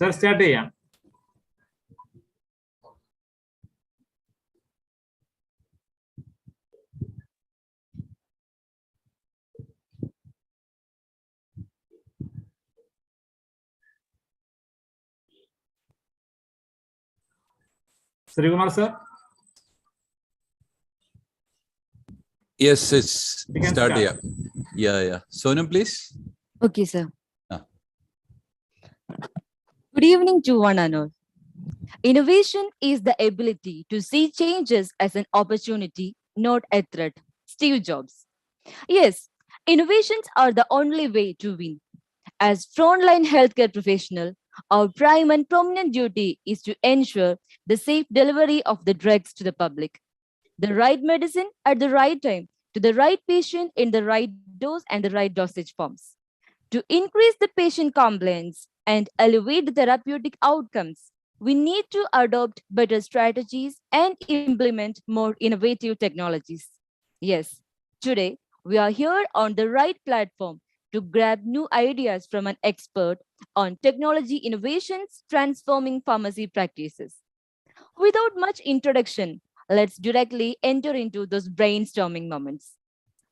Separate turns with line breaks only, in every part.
Sir, start ചെയ്യാം. Srikumar sir.
Yes, it's
Start.
Yeah. Sonam, please.
Okay, sir.
Ah.
Good evening to one and all. Innovation is the ability to see changes as an opportunity, not a threat. Steve Jobs. Yes, innovations are the only way to win. As frontline healthcare professional, our prime and prominent duty is to ensure the safe delivery of the drugs to the public. The right medicine at the right time to the right patient in the right dose and the right dosage forms. To increase the patient compliance and elevate the therapeutic outcomes, we need to adopt better strategies and implement more innovative technologies. Yes, today we are here on the right platform to grab new ideas from an expert on technology innovations transforming pharmacy practices. Without much introduction, let's directly enter into those brainstorming moments.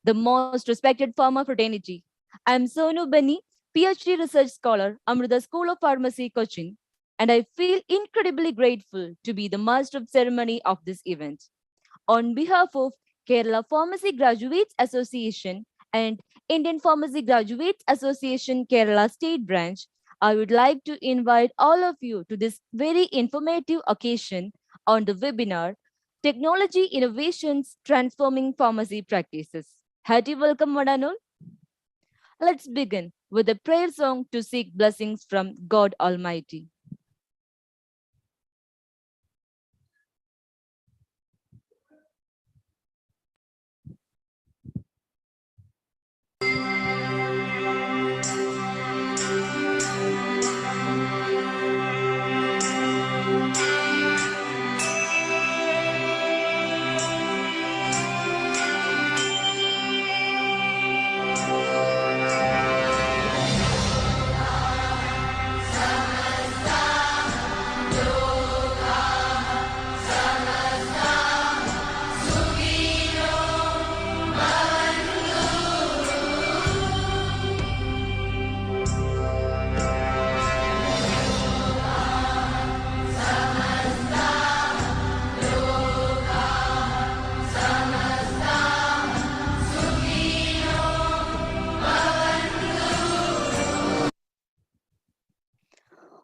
The most respected pharma fraternity. I'm Sonu Beni, PhD research scholar, Amrita School of Pharmacy, Cochin, and I feel incredibly grateful to be the master of ceremony of this event. On behalf of Kerala Pharmacy Graduates Association and Indian Pharmacy Graduates Association Kerala State Branch, I would like to invite all of you to this very informative occasion on the webinar, Technology Innovations Transforming Pharmacy Practices. Hearty welcome, one and all. Let's begin with a prayer song to seek blessings from God Almighty.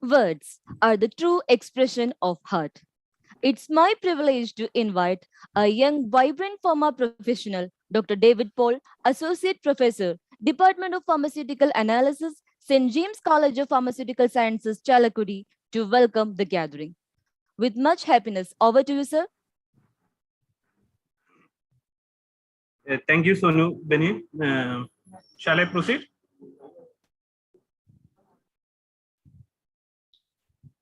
Words are the true expression of heart. It's my privilege to invite a young, vibrant pharma professional, Dr. David Paul, Associate Professor, Department of Pharmaceutical Analysis, St. James College of Pharmaceutical Sciences, Chalakudi, to welcome the gathering. With much happiness, over to you, sir.
Thank you, Sonu Beni. Shall I proceed?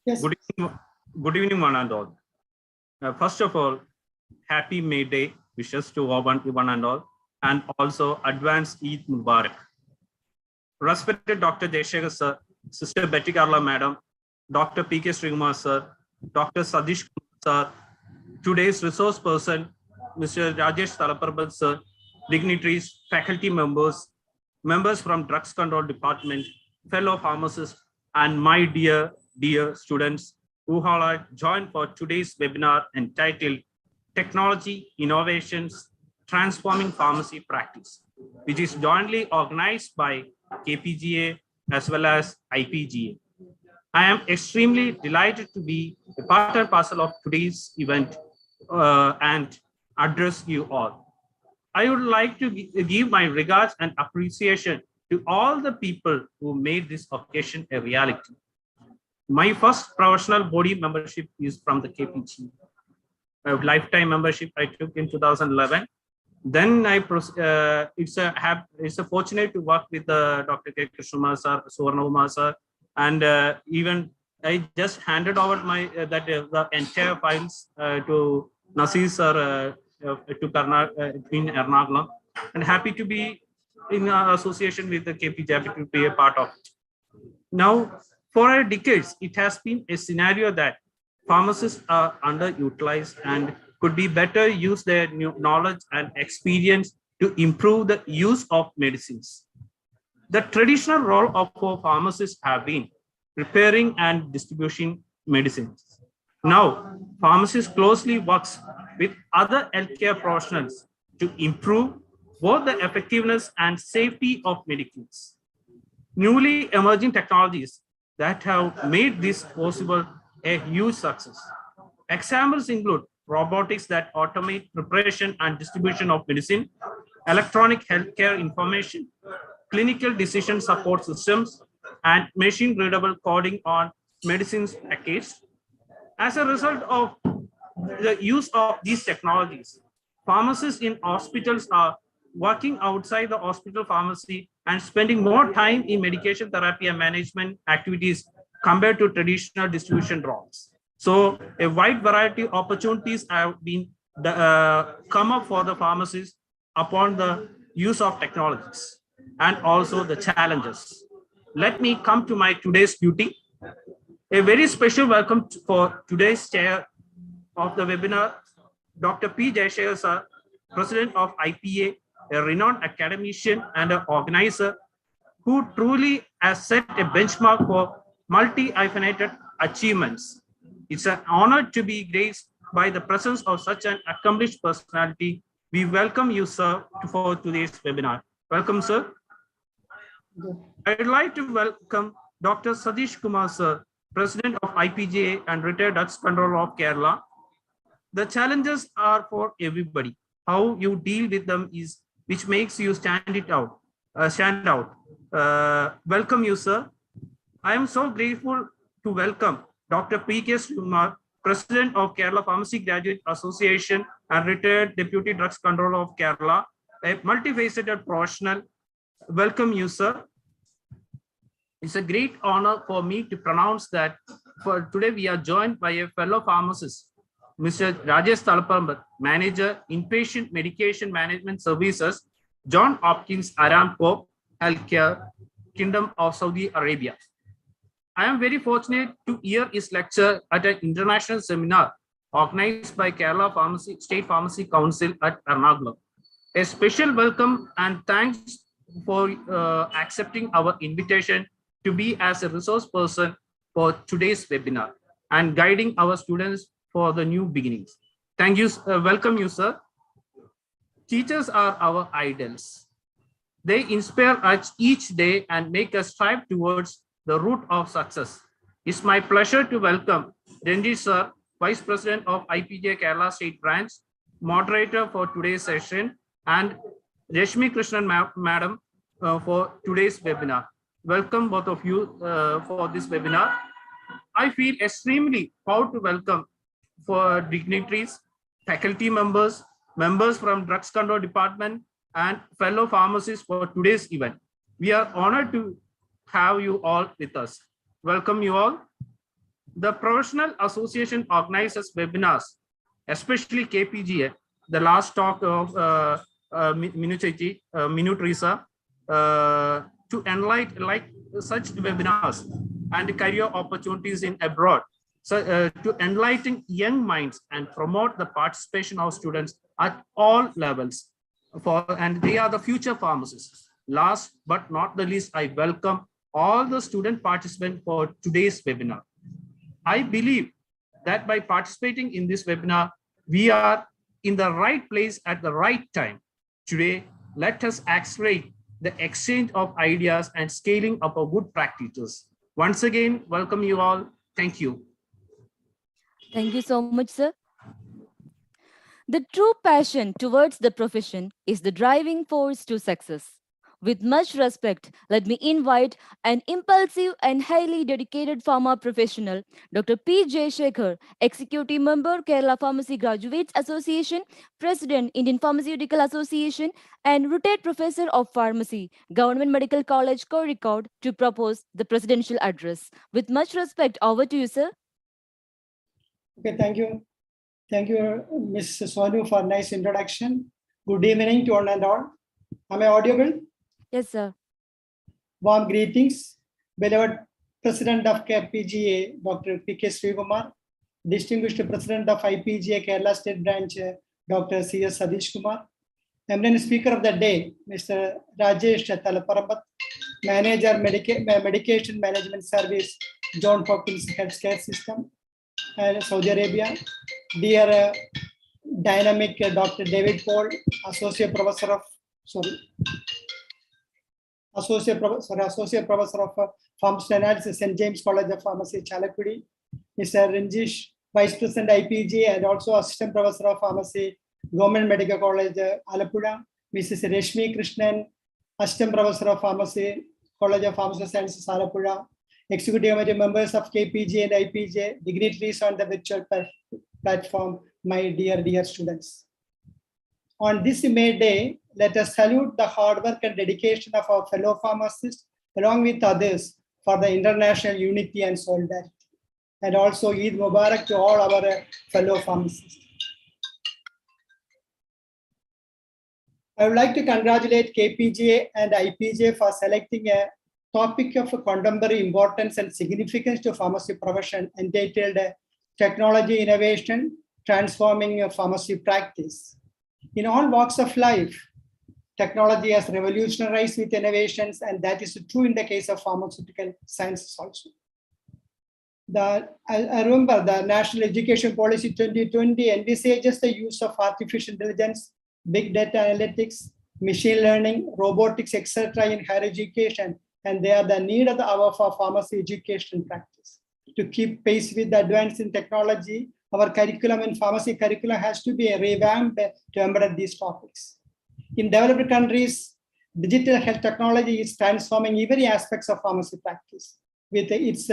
Yes.
Good evening, one and all. First of all, happy May Day wishes to one and all, and also advance Eid Mubarak. Respected Dr. Jayshekhar sir, Sister Betty Carla madam, Dr. P.K. Srikumar sir, Dr. Sadish sir, today's resource person, Mr. Rajesh Thalapparambath sir, dignitaries, faculty members, members from Drugs Control Department, fellow pharmacists, and my dear students who have joined for today's webinar entitled Technology Innovations Transforming Pharmacy Practice, which is jointly organized by KPGA as well as IPGA. I am extremely delighted to be a part and parcel of today's event and address you all. I would like to give my regards and appreciation to all the people who made this occasion a reality. My first professional body membership is from the KPGA. A lifetime membership I took in 2011. Then it's a fortunate to work with Dr. K. Krishna sir, Suvarna sir, and even I just handed over my the entire files to Nasir sir to in Ernakulam, and happy to be in association with the KPGA to be a part of it. Now, For decades, it has been a scenario that pharmacists are underutilized and could be better use their new knowledge and experience to improve the use of medicines. The traditional role of our pharmacists have been preparing and distributing medicines. Now, pharmacists closely works with other healthcare professionals to improve both the effectiveness and safety of medicines. Newly emerging technologies that have made this possible a huge success. Examples include robotics that automate preparation and distribution of medicine, electronic healthcare information, clinical decision support systems, and machine readable coding on medicines packaged. As a result of the use of these technologies, pharmacists in hospitals are working outside the hospital pharmacy and spending more time in medication therapy and management activities compared to traditional distribution roles. So a wide variety of opportunities have been come up for the pharmacists upon the use of technologies and also the challenges. Let me come to my today's duty. A very special welcome for today's chair of the webinar, Dr. P. Jayashekhar sir, President of IPA, a renowned academician and an organizer who truly has set a benchmark for multi-hyphenated achievements. It's an honor to be graced by the presence of such an accomplished personality. We welcome you, sir, for today's webinar. Welcome, sir. I'd like to welcome Dr. Satish Kumar, sir, President of IPGA and retired Drugs Controller of Kerala. The challenges are for everybody. How you deal with them is which makes you stand out. Welcome you, sir. I am so grateful to welcome Dr. P.K. Kumar, President of Kerala Pharmacy Graduate Association and retired Deputy Drugs Controller of Kerala, a multifaceted professional. Welcome you, sir. It's a great honor for me to pronounce that for today we are joined by a fellow pharmacist, Mr. Rajesh Thalapparambath, Manager, Inpatient Medication Management Services, John Hopkins Aramco Healthcare, Kingdom of Saudi Arabia. I am very fortunate to hear his lecture at an international seminar organized by Kerala Pharmacy, State Pharmacy Council at Ernakulam. A special welcome and thanks for accepting our invitation to be as a resource person for today's webinar and guiding our students for the new beginnings. Thank you. Welcome you, sir. Teachers are our idols. They inspire us each day and make us strive towards the route of success. It's my pleasure to welcome Ranjit sir, Vice President of IPGA Kerala State Branch, moderator for today's session, and Rashmi Krishnan madam for today's webinar. Welcome both of you for this webinar. I feel extremely proud to welcome for dignitaries, faculty members, members from Drugs Control Department, and fellow pharmacists for today's event. We are honored to have you all with us. Welcome you all. The Professional Association organizes webinars, especially KPGA, the last talk of Minu Teresa, to enlighten like such webinars and career opportunities in abroad. So to enlighten young minds and promote the participation of students at all levels and they are the future pharmacists. Last but not the least, I welcome all the student participants for today's webinar. I believe that by participating in this webinar, we are in the right place at the right time. Today, let us accelerate the exchange of ideas and scaling up of good practices. Once again, welcome you all. Thank you.
Thank you so much, sir. The true passion towards the profession is the driving force to success. With much respect, let me invite an impulsive and highly dedicated pharma professional, Dr. P. Jayashekhar, Executive Member, Kerala Pharmacy Graduates Association, President, Indian Pharmaceutical Association, and retired Professor of Pharmacy, Government Medical College, Kozhikode, to propose the presidential address. With much respect, over to you, sir.
Okay, thank you. Thank you, Ms. Sonu, for nice introduction. Good evening to one and all. Am I audible?
Yes, sir.
Warm greetings, beloved President of KPGA, Dr. P.K. Srikumar, Distinguished President of IPGA Kerala State Branch, Dr. C.S. Sadish Kumar, eminent speaker of the day, Mr. Rajesh Thalapparambath, Manager Medication Management Service, John Hopkins Healthcare System, and Saudi Arabia, dear dynamic Dr. David Paul, Associate Professor of Pharmacy Analysis, St. James College of Pharmacy, Chalakudy, Mr. Rajesh, Vice President IPGA and also Assistant Professor of Pharmacy, Government Medical College, Alappuzha, Mrs. Reshmi Krishnan, Assistant Professor of Pharmacy, College of Pharmacy Sciences, Alappuzha, Executive Committee members of KPGA and IPGA, dignitaries on the virtual platform, my dear students. On this May Day, let us salute the hard work and dedication of our fellow pharmacists, along with others, for the international unity and solidarity. And also Eid Mubarak to all our fellow pharmacists. I would like to congratulate KPGA and IPGA for selecting a topic of contemporary importance and significance to pharmacy profession entitled Technology Innovation, Transforming Pharmacy Practice. In all walks of life, technology has revolutionized with innovations, and that is true in the case of pharmaceutical sciences also. I remember the National Education Policy 2020 envisages the use of artificial intelligence, big data analytics, machine learning, robotics, etc. in higher education, and they are the need of the hour for pharmacy education practice. To keep pace with the advance in technology, our curriculum and pharmacy curriculum has to be revamped to embed these topics. In developed countries, digital health technology is transforming every aspects of pharmacy practice. With its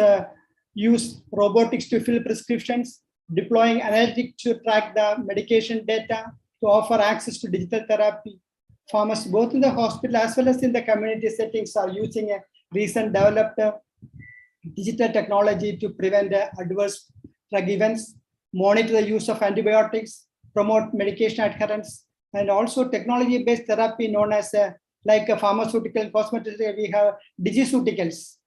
use robotics to fill prescriptions, deploying analytics to track the medication data, to offer access to digital therapy. Pharmacists, both in the hospital as well as in the community settings, are using a recent developed digital technology to prevent adverse drug events, monitor the use of antibiotics, promote medication adherence, and also technology-based therapy known as like a pharmaceutical cosmetics. We have digiceuticals,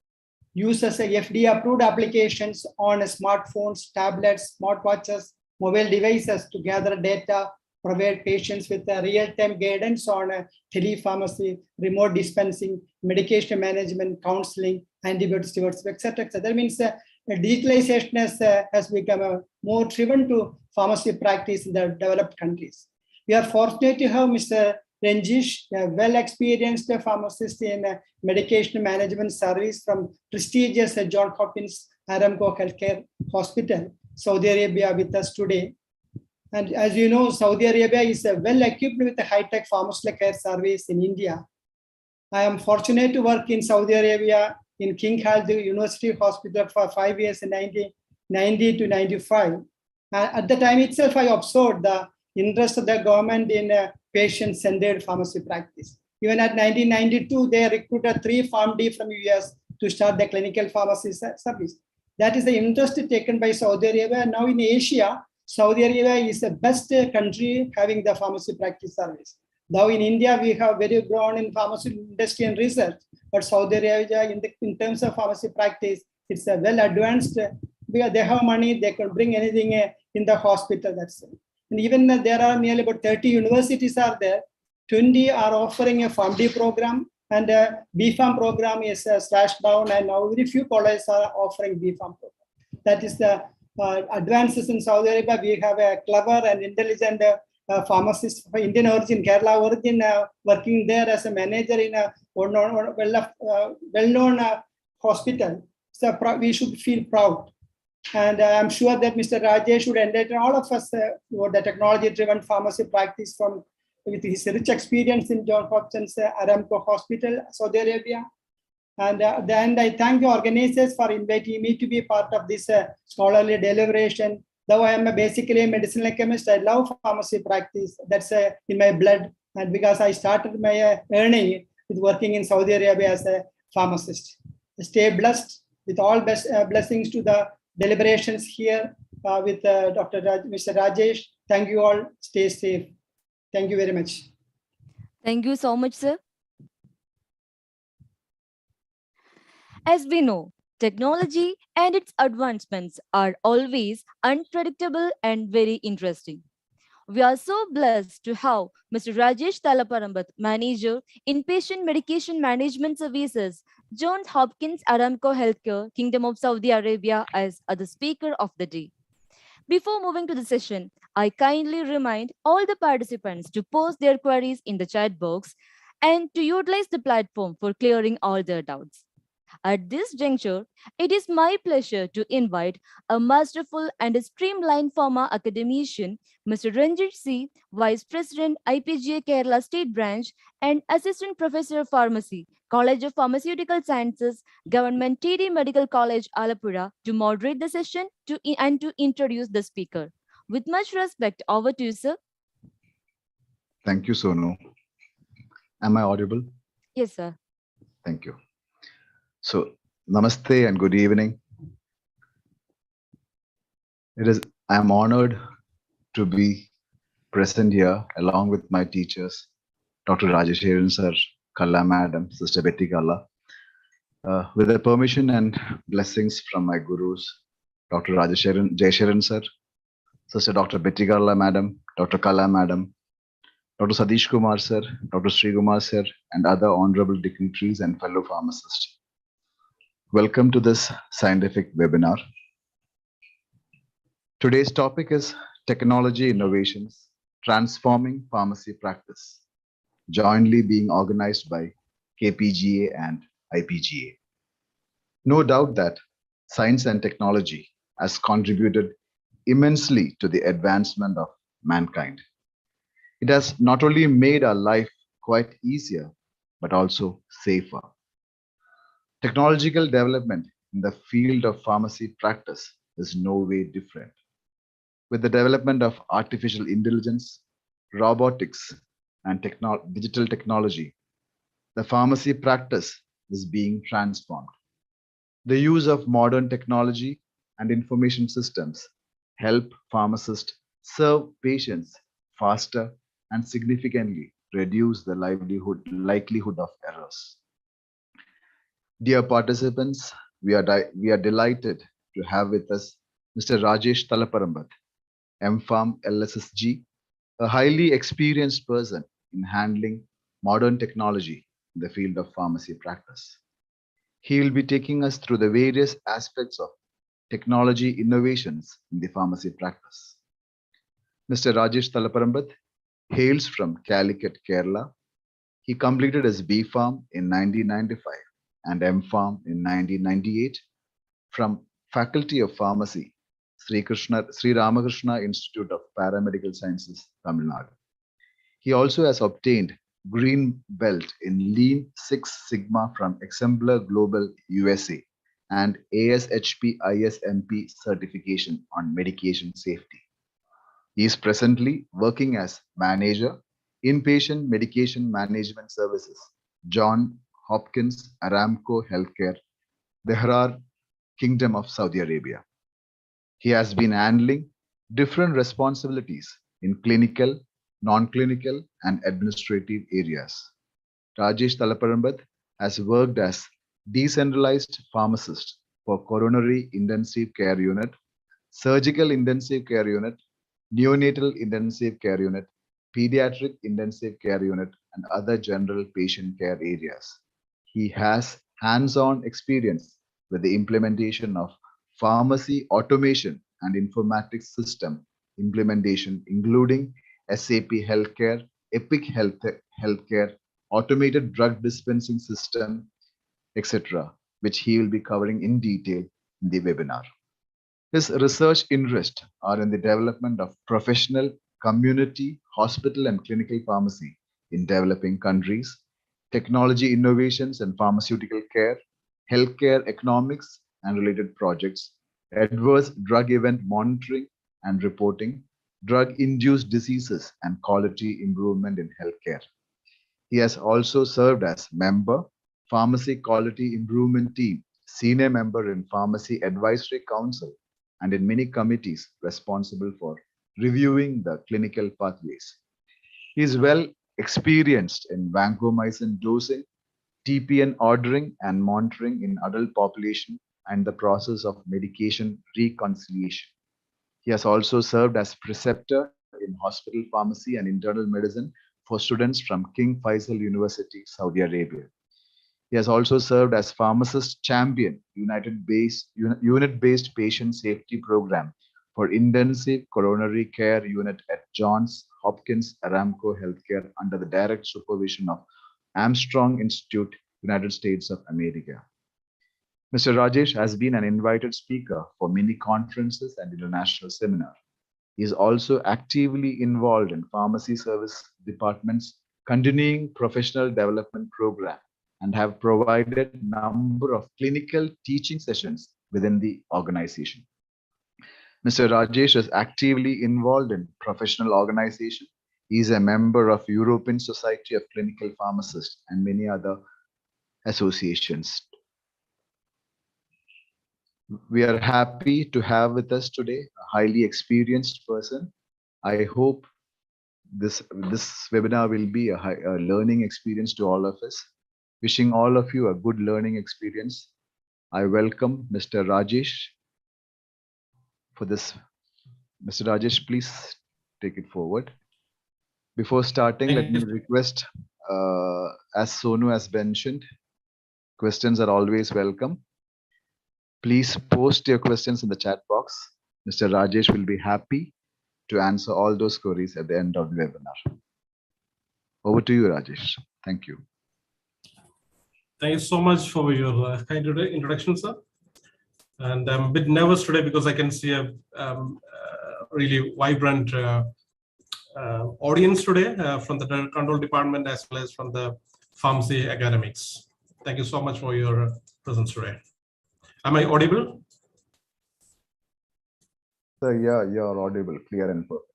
uses FDA-approved applications on smartphones, tablets, smartwatches, mobile devices to gather data, provide patients with real-time guidance on telepharmacy, remote dispensing, medication management, counseling, antibiotic stewardship, etc. That means digitalization has become more driven to pharmacy practice in the developed countries. We are fortunate to have Mr. Rajesh, a well-experienced pharmacist in medication management service from prestigious John Hopkins Aramco Healthcare Hospital, Saudi Arabia, with us today. And as you know, Saudi Arabia is well equipped with a high-tech pharmaceutical care service in India. I am fortunate to work in Saudi Arabia in King Khalid University Hospital for 5 years in 1990 to 95. At the time itself, I observed the interest of the government in patient-centered pharmacy practice. Even at 1992, they recruited 3 PharmD from US to start the clinical pharmacy service. That is the interest taken by Saudi Arabia. Now in Asia, Saudi Arabia is the best country having the pharmacy practice service. Now in India, we have very grown in pharmacy industry and research, but Saudi Arabia in terms of pharmacy practice, it's a well advanced, because they have money, they can bring anything in the hospital, that's it. And even there are nearly about 30 universities are there, 20 are offering a PharmD program, and BPharm program is slashed down, and now very few colleges are offering BPharm program. That is the advances in Saudi Arabia. We have a clever and intelligent pharmacist of Indian origin, Kerala origin, working there as a manager in a well-known hospital. So we should feel proud. And I'm sure that Mr. Rajesh should enlighten all of us about the technology-driven pharmacy practice with his rich experience in John Hopkins Aramco Hospital, Saudi Arabia. And then I thank the organizers for inviting me to be part of this scholarly deliberation. Though I am basically a medicinal chemist, I love pharmacy practice. That's in my blood. And because I started my earning with working in Saudi Arabia as a pharmacist. Stay blessed with all blessings to the deliberations here with Mr. Rajesh. Thank you all. Stay safe. Thank you very much.
Thank you so much, sir. As we know, Technology and its advancements are always unpredictable and very interesting. We are so blessed to have Mr. Rajesh Thalapparambath, Manager, Inpatient Medication Management Services, Johns Hopkins Aramco Healthcare, Kingdom of Saudi Arabia, as the speaker of the day. Before moving to the session, I kindly remind all the participants to post their queries in the chat box and to utilize the platform for clearing all their doubts. At this juncture, it is my pleasure to invite a masterful and a streamlined pharma academician, Mr. Ranjit C., Vice President, IPGA Kerala State Branch, and Assistant Professor of Pharmacy, College of Pharmaceutical Sciences, Government TD Medical College, Alapura, to moderate the session and to introduce the speaker. With much respect, over to you, sir.
Thank you, Sonu. Am I audible?
Yes, sir.
Thank you. So, namaste and good evening. I am honored to be present here along with my teachers, Dr. Rajesh sir, Kalla madam, Sister Betty Kalla. With the permission and blessings from my gurus, Dr. Jaysharan sir, Sister Dr. Betty Kalla madam, Dr. Kalla madam, Dr. Sadish Kumar sir, Dr. Sri Kumar sir, and other honorable dignitaries and fellow pharmacists. Welcome to this scientific webinar. Today's topic is technology innovations transforming pharmacy practice, jointly being organized by KPGA and IPGA. No doubt that science and technology has contributed immensely to the advancement of mankind. It has not only made our life quite easier, but also safer. Technological development in the field of pharmacy practice is no way different. With the development of artificial intelligence, robotics, and digital technology, the pharmacy practice is being transformed. The use of modern technology and information systems help pharmacists serve patients faster and significantly reduce the likelihood of errors. Dear participants, we are delighted to have with us Mr. Rajesh Thalapparambath, MPharm LSSG, a highly experienced person in handling modern technology in the field of pharmacy practice. He will be taking us through the various aspects of technology innovations in the pharmacy practice. Mr. Rajesh Thalapparambath hails from Calicut, Kerala. He completed his B.Pharm in 1995 and M.Pharm in 1998 from Faculty of Pharmacy, Sri Ramakrishna Institute of Paramedical Sciences, Tamil Nadu. He also has obtained Green Belt in Lean Six Sigma from Exemplar Global USA and ASHP ISMP certification on medication safety. He is presently working as Manager, Inpatient Medication Management Services, Johns Hopkins Aramco Healthcare, Dehrar, Kingdom of Saudi Arabia. He has been handling different responsibilities in clinical, non-clinical, and administrative areas. Rajesh Thalapparambath has worked as decentralized pharmacist for coronary intensive care unit, surgical intensive care unit, neonatal intensive care unit, pediatric intensive care unit, and other general patient care areas. He has hands-on experience with the implementation of pharmacy automation and informatics system implementation, including SAP Healthcare, Epic Healthcare, automated drug dispensing system, etc., which he will be covering in detail in the webinar. His research interests are in the development of professional, community, hospital, and clinical pharmacy in developing countries, technology innovations and pharmaceutical care, healthcare economics and related projects, adverse drug event monitoring and reporting, drug-induced diseases, and quality improvement in healthcare. He has also served as member, Pharmacy Quality Improvement Team, senior member in Pharmacy Advisory Council, and in many committees responsible for reviewing the clinical pathways. He is well experienced in vancomycin dosing, TPN ordering and monitoring in adult population, and the process of medication reconciliation. He has also served as preceptor in hospital pharmacy and internal medicine for students from King Faisal University, Saudi Arabia. He has also served as pharmacist champion, unit-based patient safety program for intensive coronary care unit at Johns Hopkins Aramco Healthcare under the direct supervision of Armstrong Institute, United States of America. Mr. Rajesh has been an invited speaker for many conferences and international seminars. He is also actively involved in pharmacy service departments, continuing professional development program, and have provided number of clinical teaching sessions within the organization. Mr. Rajesh is actively involved in professional organization. He is a member of European Society of Clinical Pharmacists and many other associations. We are happy to have with us today a highly experienced person. I hope this webinar will be a learning experience to all of us. Wishing all of you a good learning experience. I welcome Mr. Rajesh for this. Mr. Rajesh, please take it forward. Before starting, let me request, as Sonu has mentioned, questions are always welcome. Please post your questions in the chat box. Mr. Rajesh will be happy to answer all those queries at the end of the webinar. Over to you, Rajesh. Thank you.
Thank you so much for your kind introduction, sir. And I'm a bit nervous today because I can see a really vibrant audience today from the control department as well as from the pharmacy academics. Thank you so much for your presence today. Am I audible?
Sir, yeah, you're audible, clear and perfect.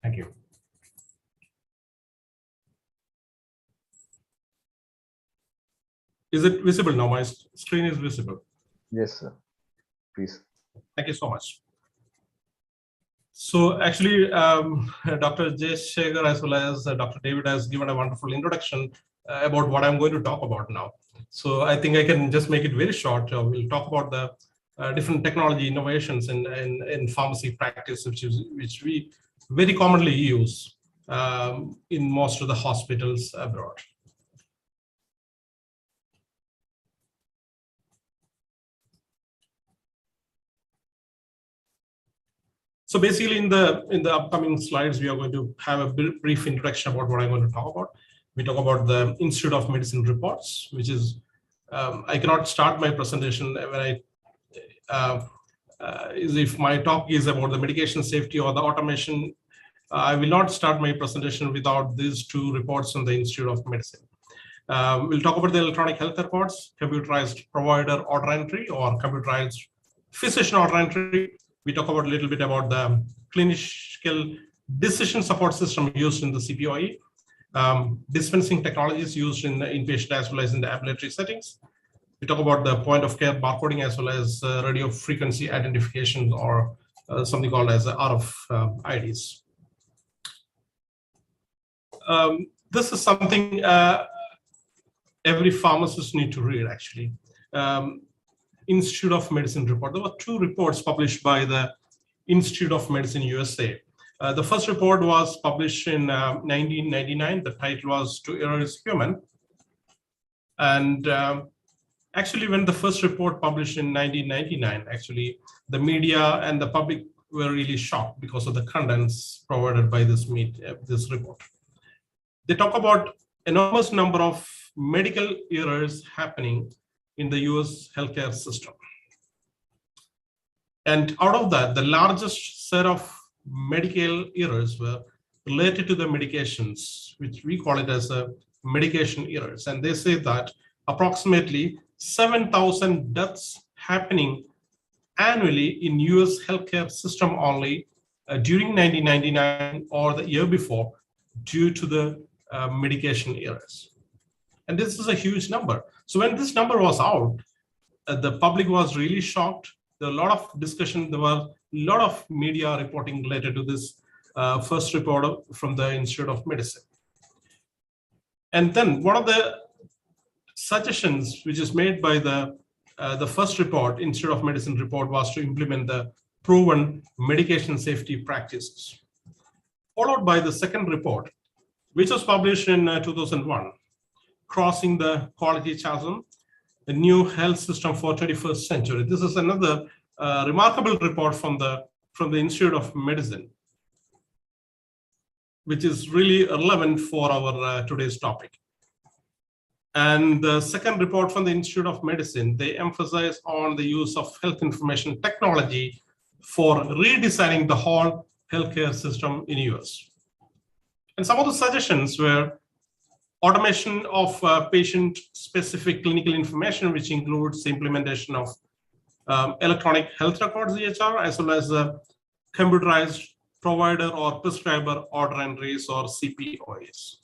Thank you. Is it visible now? My screen is visible.
Yes, sir. Please.
Thank you so much. So actually, Dr. Jayesh as well as Dr. David has given a wonderful introduction about what I'm going to talk about now. So I think I can just make it very short. We'll talk about the different technology innovations in pharmacy practice, which we very commonly use in most of the hospitals abroad. So basically, in the upcoming slides, we are going to have a brief introduction about what I'm going to talk about. We talk about the Institute of Medicine reports, which is I cannot start my presentation when if my talk is about the medication safety or the automation. I will not start my presentation without these two reports from the Institute of Medicine. We'll talk about the electronic health records, computerized provider order entry or computerized physician order entry. We talk about a little bit about the clinical decision support system used in the CPOE, dispensing technologies used in the inpatient as well as in the ambulatory settings. We talk about the point of care barcoding as well as radio frequency identification or something called as RF IDs. This is something every pharmacist need to read actually. Institute of Medicine report. There were two reports published by the Institute of Medicine USA. The first report was published in 1999. The title was "To Err is Human." And actually, when the first report published in 1999, actually, the media and the public were really shocked because of the contents provided by this report. They talk about enormous number of medical errors happening in the US healthcare system. And out of that, the largest set of medical errors were related to the medications, which we call it as a medication errors. And they say that approximately 7,000 deaths happening annually in US healthcare system only during 1999 or the year before due to the medication errors. And this is a huge number. So when this number was out, the public was really shocked. There were a lot of discussion. There were a lot of media reporting related to this first report from the Institute of Medicine. And then one of the suggestions which is made by the the first report, Institute of Medicine report, was to implement the proven medication safety practices, followed by the second report, which was published in 2001, Crossing the Quality Chasm, a new health system for 21st century. This is another remarkable report from the Institute of Medicine, which is really relevant for our today's topic. And the second report from the Institute of Medicine, they emphasize on the use of health information technology for redesigning the whole healthcare system in US. And some of the suggestions were automation of patient-specific clinical information, which includes the implementation of electronic health records, EHR, as well as computerized provider or prescriber order entries, or CPOAs.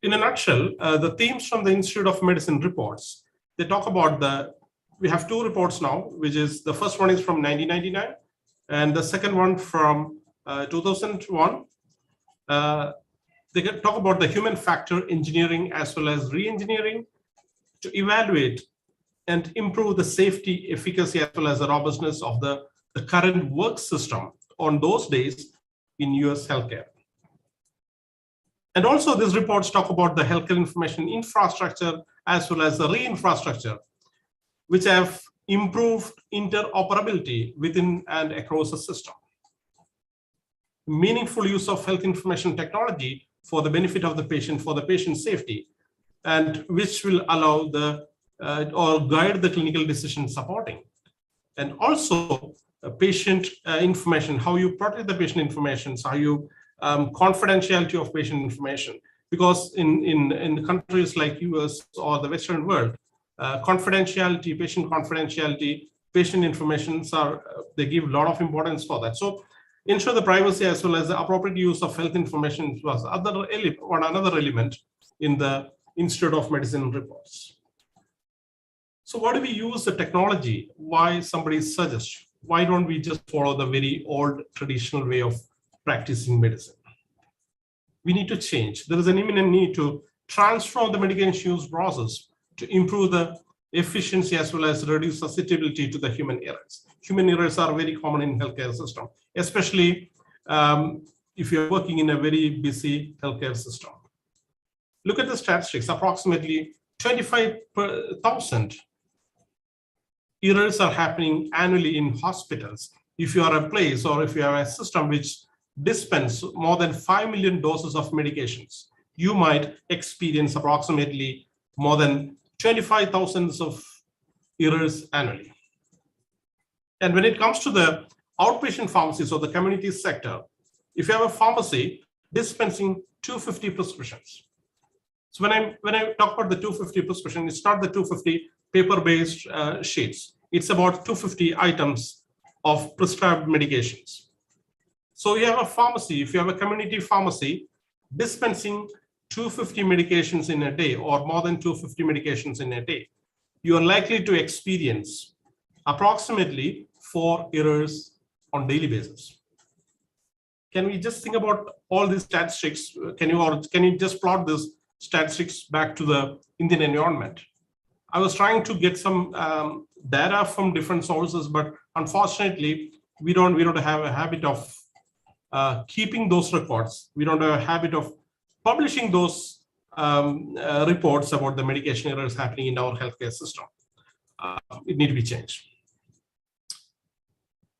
In a nutshell, the themes from the Institute of Medicine reports, they talk about we have two reports now, which is the first one is from 1999, and the second one from 2001. They talk about the human factor engineering as well as re-engineering to evaluate and improve the safety, efficacy, as well as the robustness of the current work system on those days in US healthcare. And also these reports talk about the healthcare information infrastructure as well as the re-infrastructure, which have improved interoperability within and across the system. Meaningful use of health information technology for the benefit of the patient, for the patient safety, and which will allow or guide the clinical decision supporting. And also patient information, how you protect the patient information, so how you confidentiality of patient information, because in countries like US or the Western world, confidentiality, patient information they give a lot of importance for that. So ensure the privacy as well as the appropriate use of health information was another element in the Institute of Medicine reports. So why do we use the technology? Why somebody suggests? Why don't we just follow the very old traditional way of practicing medicine? We need to change. There is an imminent need to transform the medication use process to improve the efficiency as well as reduce susceptibility to the human errors. Human errors are very common in healthcare system, especially if you're working in a very busy healthcare system. Look at the statistics, approximately 25,000 errors are happening annually in hospitals. If you are a place or if you have a system which dispense more than 5 million doses of medications, you might experience approximately more than 25,000 of errors annually. And when it comes to the outpatient pharmacies or the community sector, if you have a pharmacy dispensing 250 prescriptions. So when I talk about the 250 prescription, it's not the 250 paper-based sheets. It's about 250 items of prescribed medications. So you have a pharmacy, if you have a community pharmacy dispensing 250 medications in a day or more than 250 medications in a day, you are likely to experience approximately 4 errors on daily basis. Can we just think about all these statistics? Can you just plot this statistics back to the Indian environment? I was trying to get some data from different sources, but unfortunately, we don't have a habit of keeping those records. We don't have a habit of publishing those reports about the medication errors happening in our healthcare system. It needs to be changed.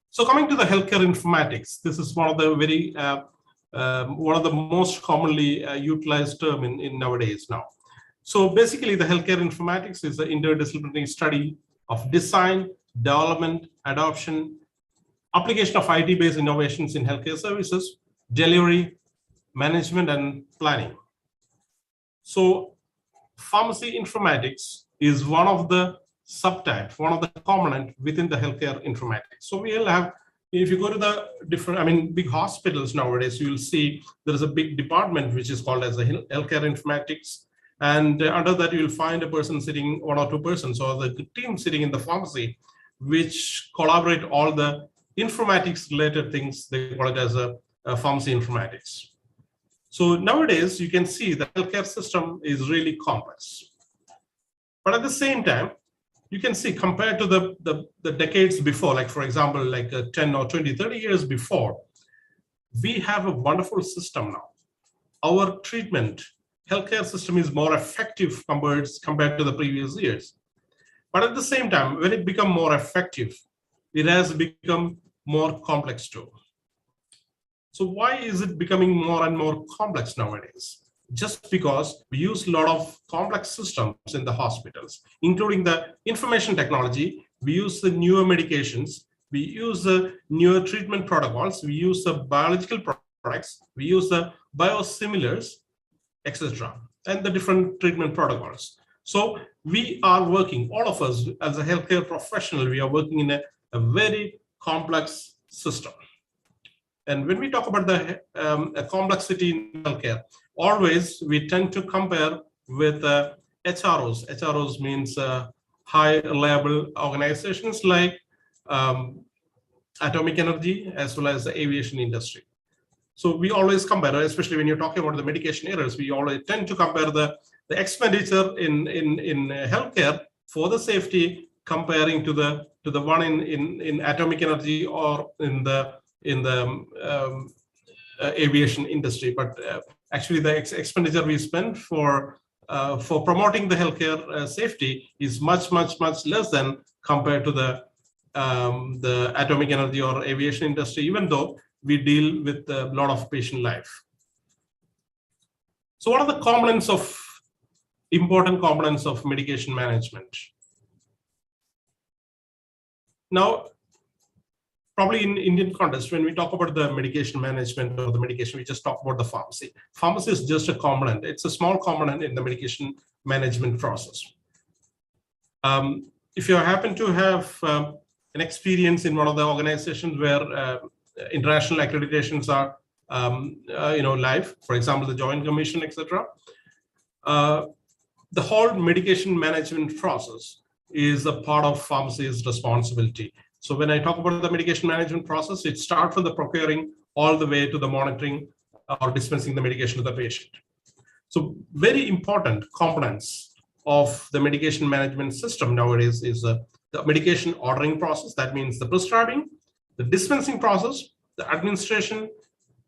So coming to the healthcare informatics, this is one of the one of the most commonly utilized term in nowadays now. So basically, the healthcare informatics is an interdisciplinary study of design, development, adoption, application of IT-based innovations in healthcare services, delivery, management, and planning. So pharmacy informatics is one of the subtypes, one of the component within the healthcare informatics. So we'll have, if you go to the different, big hospitals nowadays, you will see there is a big department which is called as a healthcare informatics. And under that, you will find a person sitting, 1 or 2 persons, or the team sitting in the pharmacy, which collaborate all the informatics related things. They call it as a pharmacy informatics. So nowadays, you can see the healthcare system is really complex. But at the same time, you can see compared to the decades before, like for example, like 10 or 20, 30 years before, we have a wonderful system now. Our healthcare system is more effective compared to the previous years. But at the same time, when it becomes more effective, it has become more complex too. So why is it becoming more and more complex nowadays? Just because we use a lot of complex systems in the hospitals, including the information technology. We use the newer medications, we use the newer treatment protocols, we use the biological products, we use the biosimilars, etc., and the different treatment protocols. So we are working, all of us as a healthcare professional, we are working in a very complex system. And when we talk about the complexity in healthcare, always we tend to compare with HROs. HROs means high reliable organizations like atomic energy as well as the aviation industry. So we always compare, especially when you're talking about the medication errors, we always tend to compare the expenditure in healthcare for the safety comparing to the one in atomic energy or in the aviation industry. But actually the expenditure we spend for promoting the healthcare safety is much less than compared to the atomic energy or aviation industry, even though we deal with a lot of patient life. So what are the important components of medication management? Now, probably in Indian context, when we talk about the medication management or the medication, we just talk about the pharmacy. Pharmacy is just a component. It's a small component in the medication management process. If you happen to have an experience in one of the organizations where international accreditations are live, for example, the Joint Commission, etc., the whole medication management process is a part of pharmacy's responsibility. So when I talk about the medication management process, it starts from the procuring all the way to the monitoring or dispensing the medication to the patient. So very important components of the medication management system nowadays is the medication ordering process. That means the prescribing, the dispensing process, the administration,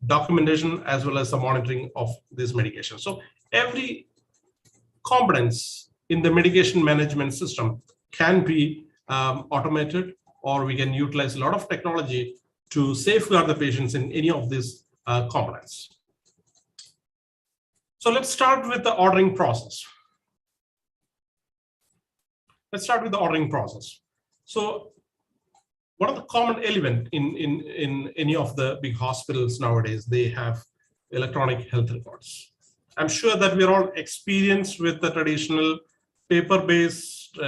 documentation, as well as the monitoring of this medication. So every components in the medication management system can be automated, or we can utilize a lot of technology to safeguard the patients in any of these components. So let's start with the ordering process. Let's start with the ordering process. So what are the common element in any of the big hospitals nowadays? They have electronic health records. I'm sure that we're all experienced with the traditional paper-based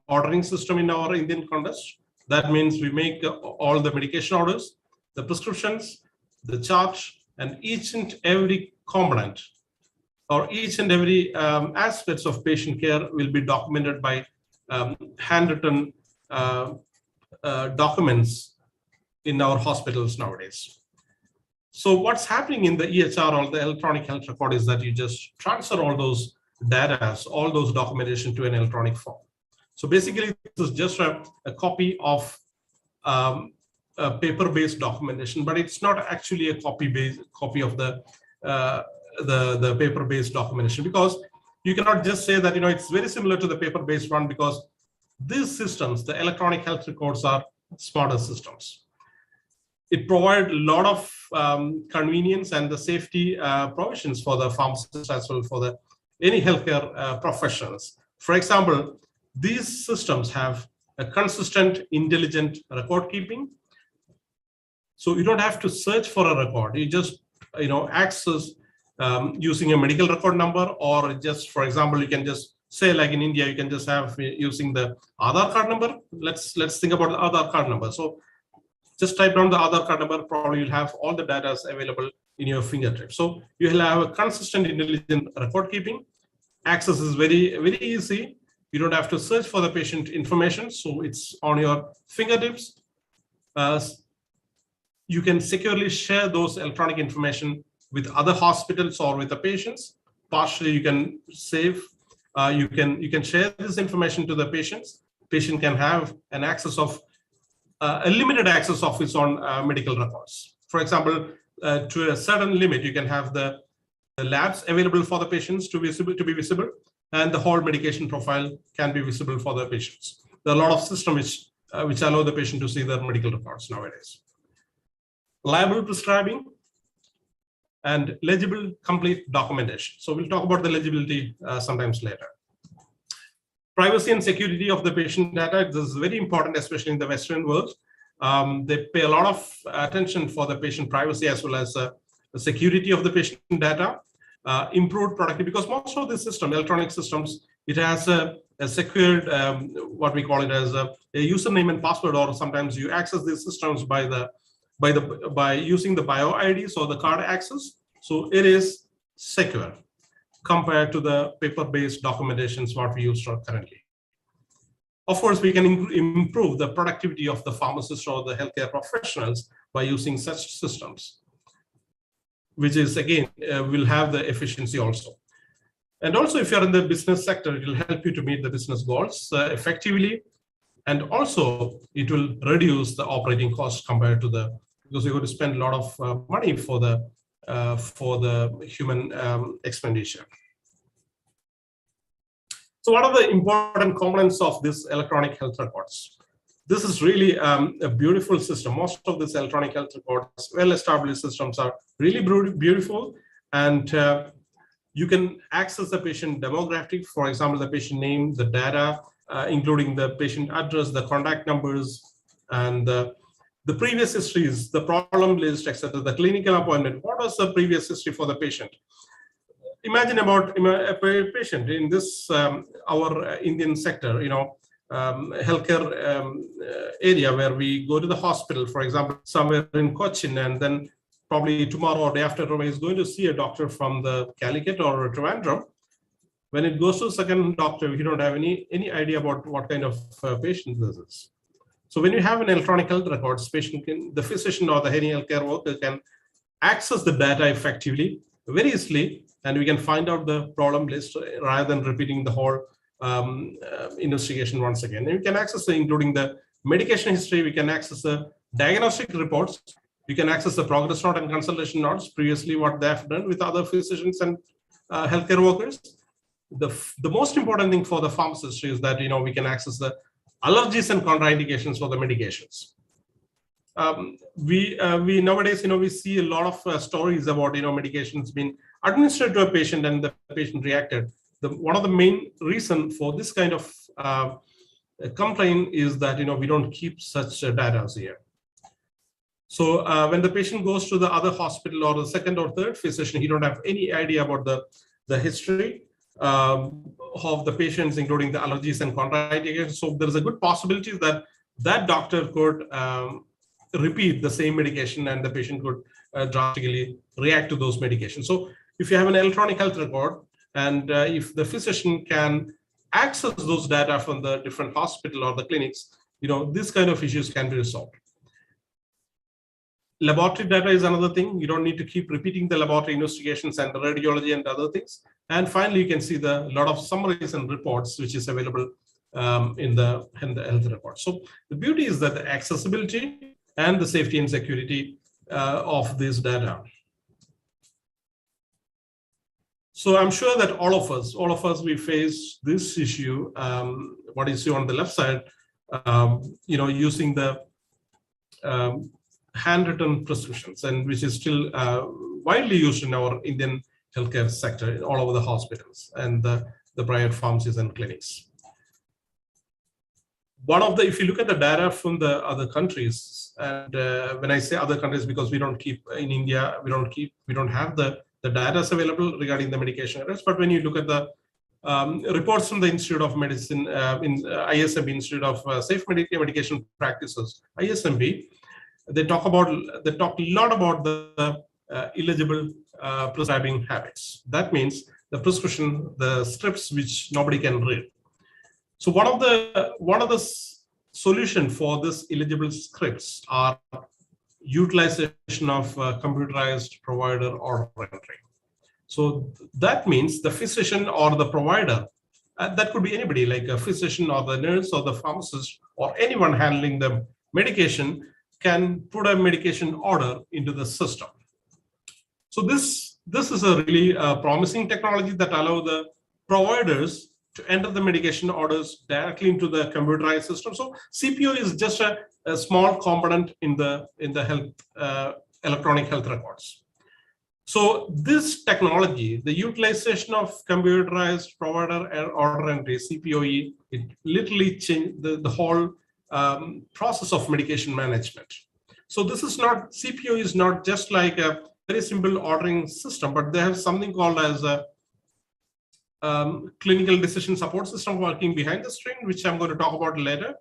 ordering system in our Indian context. That means we make all the medication orders, the prescriptions, the charge, and each and every component or each and every aspects of patient care will be documented by handwritten documents in our hospitals nowadays. So what's happening in the EHR or the electronic health record is that you just transfer all those data, all those documentation to an electronic form. So basically, this is just a copy of a paper-based documentation, but it's not actually a copy of the paper-based documentation, because you cannot just say that it's very similar to the paper-based one, because these systems, the electronic health records, are smarter systems. It provides a lot of convenience and the safety provisions for the pharmacists as well for any healthcare professionals. For example, these systems have a consistent, intelligent record keeping. So you don't have to search for a record. You just access using a medical record number, or just, for example, you can just say, like in India, you can just have using the Aadhaar card number. Let's think about the Aadhaar card number. So just type down the Aadhaar card number, probably you'll have all the data available in your fingertips. So you'll have a consistent, intelligent record keeping. Access is very, very easy. You don't have to search for the patient information. So it's on your fingertips. You can securely share those electronic information with other hospitals or with the patients. Partially, you can save You can share this information to the patients. Patient can have an access of a limited access of its own medical records. For example, to a certain limit, you can have the labs available for the patients to be visible, and the whole medication profile can be visible for the patients. There are a lot of systems which allow the patient to see their medical records nowadays. Liable prescribing and legible complete documentation. So we'll talk about the legibility sometimes later. Privacy and security of the patient data, this is very important, especially in the Western world. They pay a lot of attention for the patient privacy as well as the security of the patient data. Improved productivity, because most of the system, electronic systems, it has a secured, what we call it as a username and password, or sometimes you access these systems by using the bio IDs or the card access. So it is secure compared to the paper-based documentations what we use currently. Of course, we can improve the productivity of the pharmacists or the healthcare professionals by using such systems, which is again will have the efficiency also. And also, if you're in the business sector, it will help you to meet the business goals effectively, and also it will reduce the operating costs compared to the, because you're going to spend a lot of money for the human expenditure. So what are the important components of this electronic health records? This is really a beautiful system. Most of these electronic health records, well-established systems, are really beautiful, and you can access the patient demographic, for example, the patient name, the data, including the patient address, the contact numbers, and the previous histories, the problem list, etc., the clinical appointment. What was the previous history for the patient? Imagine about a patient in this our Indian sector, healthcare area, where we go to the hospital, for example, somewhere in Cochin, and then probably tomorrow or day after tomorrow is going to see a doctor from the Calicut or Trivandrum. When it goes to the second doctor, you don't have any idea about what kind of patient this is. So when you have an electronic health records, the physician or the any healthcare worker can access the data effectively, very easily, and we can find out the problem list rather than repeating the whole investigation once again. And we can access including the medication history, we can access the diagnostic reports, we can access the progress note and consultation notes, previously what they have done with other physicians and healthcare workers. The most important thing for the pharmacist is that we can access the allergies and contraindications for the medications. We nowadays we see a lot of stories about medications being administered to a patient and the patient reacted. One of the main reason for this kind of complaint is that we don't keep such data here. So when the patient goes to the other hospital or the second or third physician, he don't have any idea about the history of the patients, including the allergies and contraindications. So there's a good possibility that that doctor could repeat the same medication and the patient could drastically react to those medications. So if you have an electronic health record, and if the physician can access those data from the different hospital or the clinics, this kind of issues can be resolved. Laboratory data is another thing. You don't need to keep repeating the laboratory investigations and the radiology and other things. And finally, you can see a lot of summaries and reports, which is available in the health report. So the beauty is that the accessibility and the safety and security of this data. So I'm sure that all of us, we face this issue. What you see on the left side, using the handwritten prescriptions, and which is still widely used in our Indian healthcare sector, all over the hospitals and the private pharmacies and clinics. If you look at the data from the other countries, and when I say other countries, because we don't keep in India, we don't have the data available regarding the medication errors. But when you look at the reports from the Institute of Medicine, in ISMB, Institute of Safe Medication Practices, ISMB, they talk a lot about the illegible prescribing habits. That means the prescription, the scripts which nobody can read. So one of the solution for this illegible scripts are utilization of computerized provider order entry. So that means the physician or the provider that could be anybody, like a physician or the nurse or the pharmacist or anyone handling the medication can put a medication order into the system. So this is a really promising technology that allow the providers to enter the medication orders directly into the computerized system. So CPO is just a small component in the health electronic health records. So this technology, the utilization of computerized provider order entry, CPOE, it literally changed the whole process of medication management. So this is not, CPO is not just like a very simple ordering system, but they have something called as a clinical decision support system working behind the screen, which I'm going to talk about later.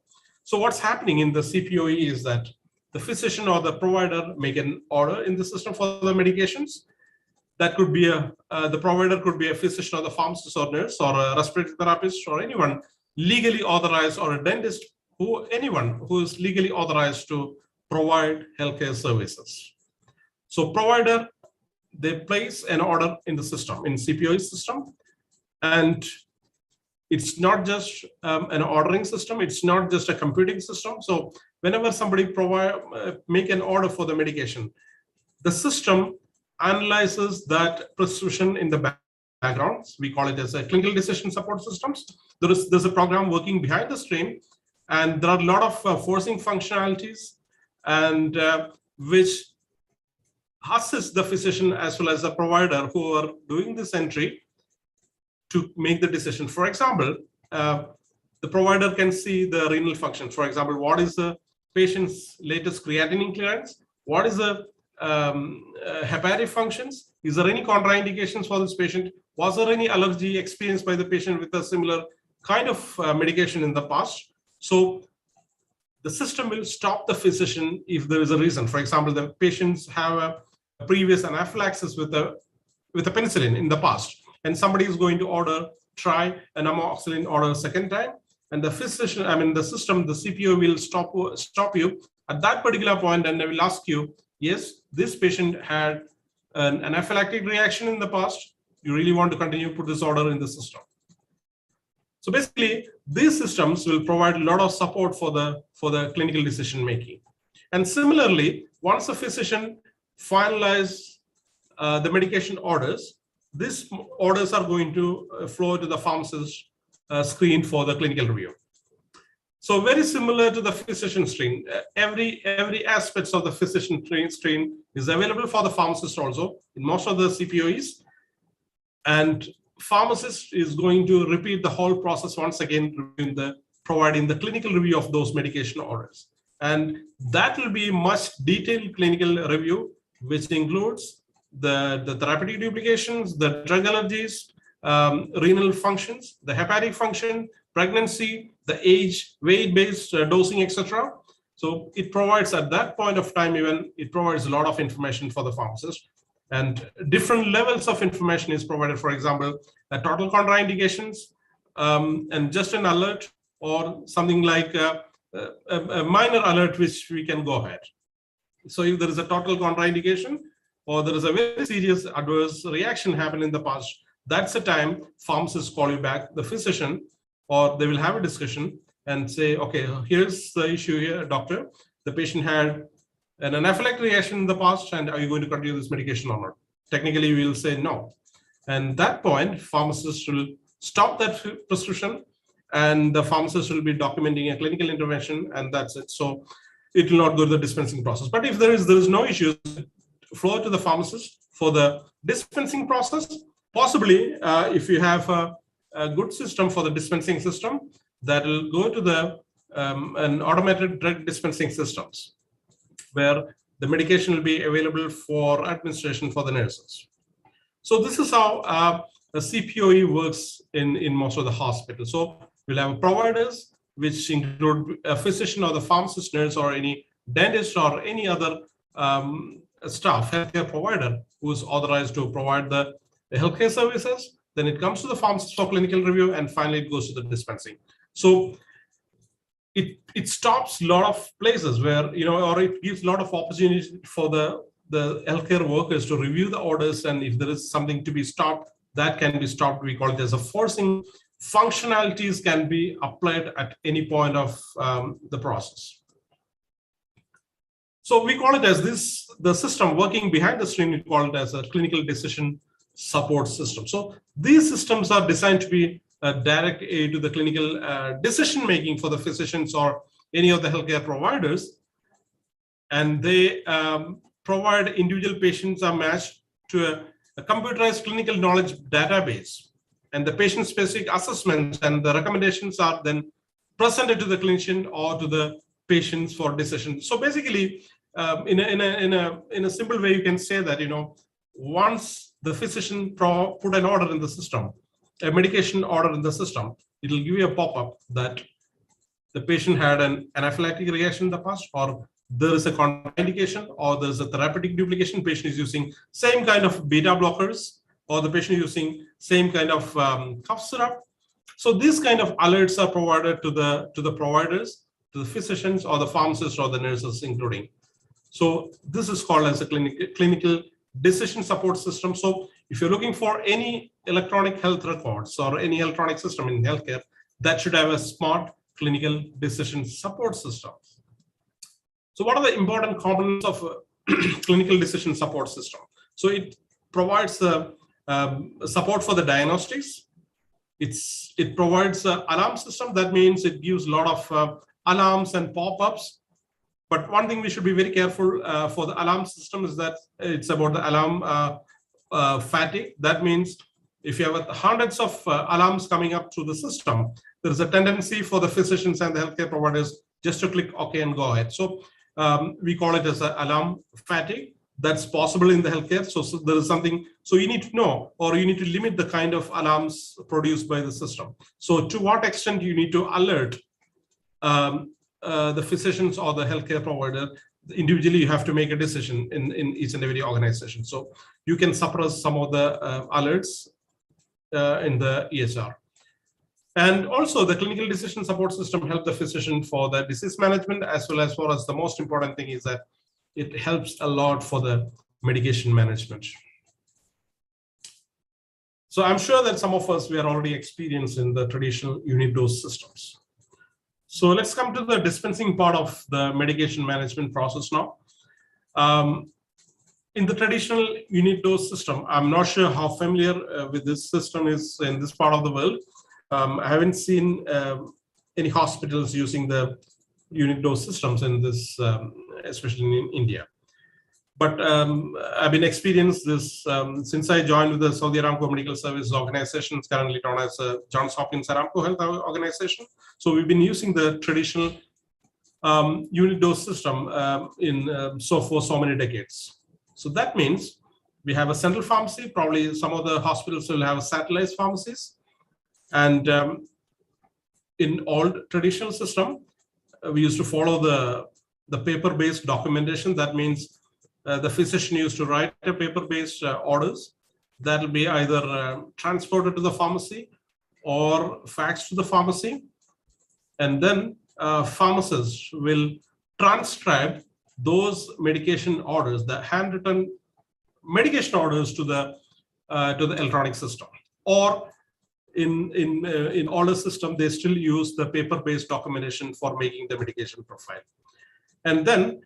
So what's happening in the CPOE is that the physician or the provider make an order in the system for the medications. That could be the provider could be a physician or the pharmacist or nurse or a respiratory therapist or anyone legally authorized, or a dentist, anyone who is legally authorized to provide healthcare services. So provider, they place an order in the system, in CPOE system, and it's not just an ordering system, it's not just a computing system. So whenever somebody make an order for the medication, the system analyzes that prescription in the background. We call it as a clinical decision support systems. There's a program working behind the screen, and there are a lot of forcing functionalities and which assists the physician as well as the provider who are doing this entry to make the decision. For example, the provider can see the renal function. For example, what is the patient's latest creatinine clearance? What is the hepatic functions? Is there any contraindications for this patient? Was there any allergy experienced by the patient with a similar kind of medication in the past? So the system will stop the physician if there is a reason. For example, the patients have a previous anaphylaxis with a penicillin in the past, and somebody is going to try an amoxicillin order a second time, and the physician, the system, the CPO will stop you at that particular point, and they will ask you, yes, this patient had an anaphylactic reaction in the past. You really want to continue to put this order in the system. So basically, these systems will provide a lot of support for the clinical decision making. And similarly, once a physician finalizes the medication orders, these orders are going to flow to the pharmacist screen for the clinical review. So very similar to the physician screen, every aspect of the physician screen is available for the pharmacist also in most of the CPOEs. And pharmacist is going to repeat the whole process once again, providing the clinical review of those medication orders. And that will be much detailed clinical review, which includes the therapeutic duplications, the drug allergies, renal functions, the hepatic function, pregnancy, the age, weight-based dosing, etc. So it provides at that point of time, even it provides a lot of information for the pharmacist, and different levels of information is provided. For example, total contraindications and just an alert, or something like a minor alert, which we can go ahead. So if there is a total contraindication or there is a very serious adverse reaction happened in the past, that's the time pharmacists call you back, the physician, or they will have a discussion and say, okay, here's the issue here, doctor. The patient had an anaphylactic reaction in the past, and are you going to continue this medication or not? Technically, we will say no. And at that point, pharmacists will stop that prescription, and the pharmacist will be documenting a clinical intervention, and that's it. So it will not go to the dispensing process. But if there is no issues, flow to the pharmacist for the dispensing process. Possibly, if you have a good system for the dispensing system, that will go to the an automated drug dispensing systems, where the medication will be available for administration for the nurses. So this is how a CPOE works in most of the hospitals. So we'll have providers, which include a physician or the pharmacist, nurse, or any dentist or any other staff, healthcare provider who is authorized to provide the healthcare services. Then it comes to the pharmacist for clinical review, and finally it goes to the dispensing. So it stops a lot of places where, or it gives a lot of opportunities for the healthcare workers to review the orders, and if there is something to be stopped, that can be stopped. We call it as a forcing functionalities can be applied at any point of the process. So we call it as the system working behind the screen, we call it as a clinical decision support system. So these systems are designed to be a direct aid to the clinical decision making for the physicians or any of the healthcare providers. And they provide individual patients are matched to a computerized clinical knowledge database. And the patient-specific assessments and the recommendations are then presented to the clinician or to the patients for decision. So basically, in a simple way, you can say that, you know, once the physician put an order in the system, a medication order in the system, it will give you a pop-up that the patient had an anaphylactic reaction in the past, or there is a contraindication, or there's a therapeutic duplication. Patient is using same kind of beta blockers, or the patient is using same kind of cough syrup. So these kind of alerts are provided to the providers, to the physicians, or the pharmacists, or the nurses, including. So this is called as a clinical decision support system. So if you're looking for any electronic health records or any electronic system in healthcare, that should have a smart clinical decision support system. So what are the important components of a clinical decision support system? So it provides support for the diagnostics. It provides an alarm system. That means it gives a lot of alarms and pop-ups. But one thing we should be very careful for the alarm system is that it's about the alarm fatigue. That means if you have hundreds of alarms coming up through the system, there's a tendency for the physicians and the healthcare providers just to click OK and go ahead. So we call it as an alarm fatigue. That's possible in the healthcare. So there is something, so you need to know, or you need to limit the kind of alarms produced by the system. So to what extent you need to alert the physicians or the healthcare provider. Individually, you have to make a decision in each and every organization. So you can suppress some of the alerts in the EHR. And also the clinical decision support system helps the physician for the disease management, as well as for us, the most important thing is that it helps a lot for the medication management. So I'm sure that some of us, we are already experienced in the traditional Unidose systems. So let's come to the dispensing part of the medication management process now. In the traditional Unidose system, I'm not sure how familiar with this system is in this part of the world. I haven't seen any hospitals using the Unidose systems in this, especially in India. But I've been experienced this since I joined with the Saudi Aramco Medical Services Organization, currently known as Johns Hopkins Aramco Health Organization. So we've been using the traditional Unidose system for so many decades. So that means we have a central pharmacy. Probably some of the hospitals will have satellite pharmacies. And in old traditional system, we used to follow the paper-based documentation. That means the physician used to write a paper-based orders that will be either transported to the pharmacy or faxed to the pharmacy. And then pharmacists will transcribe those medication orders, the handwritten medication orders to the electronic system. Or in older system, they still use the paper-based documentation for making the medication profile. And then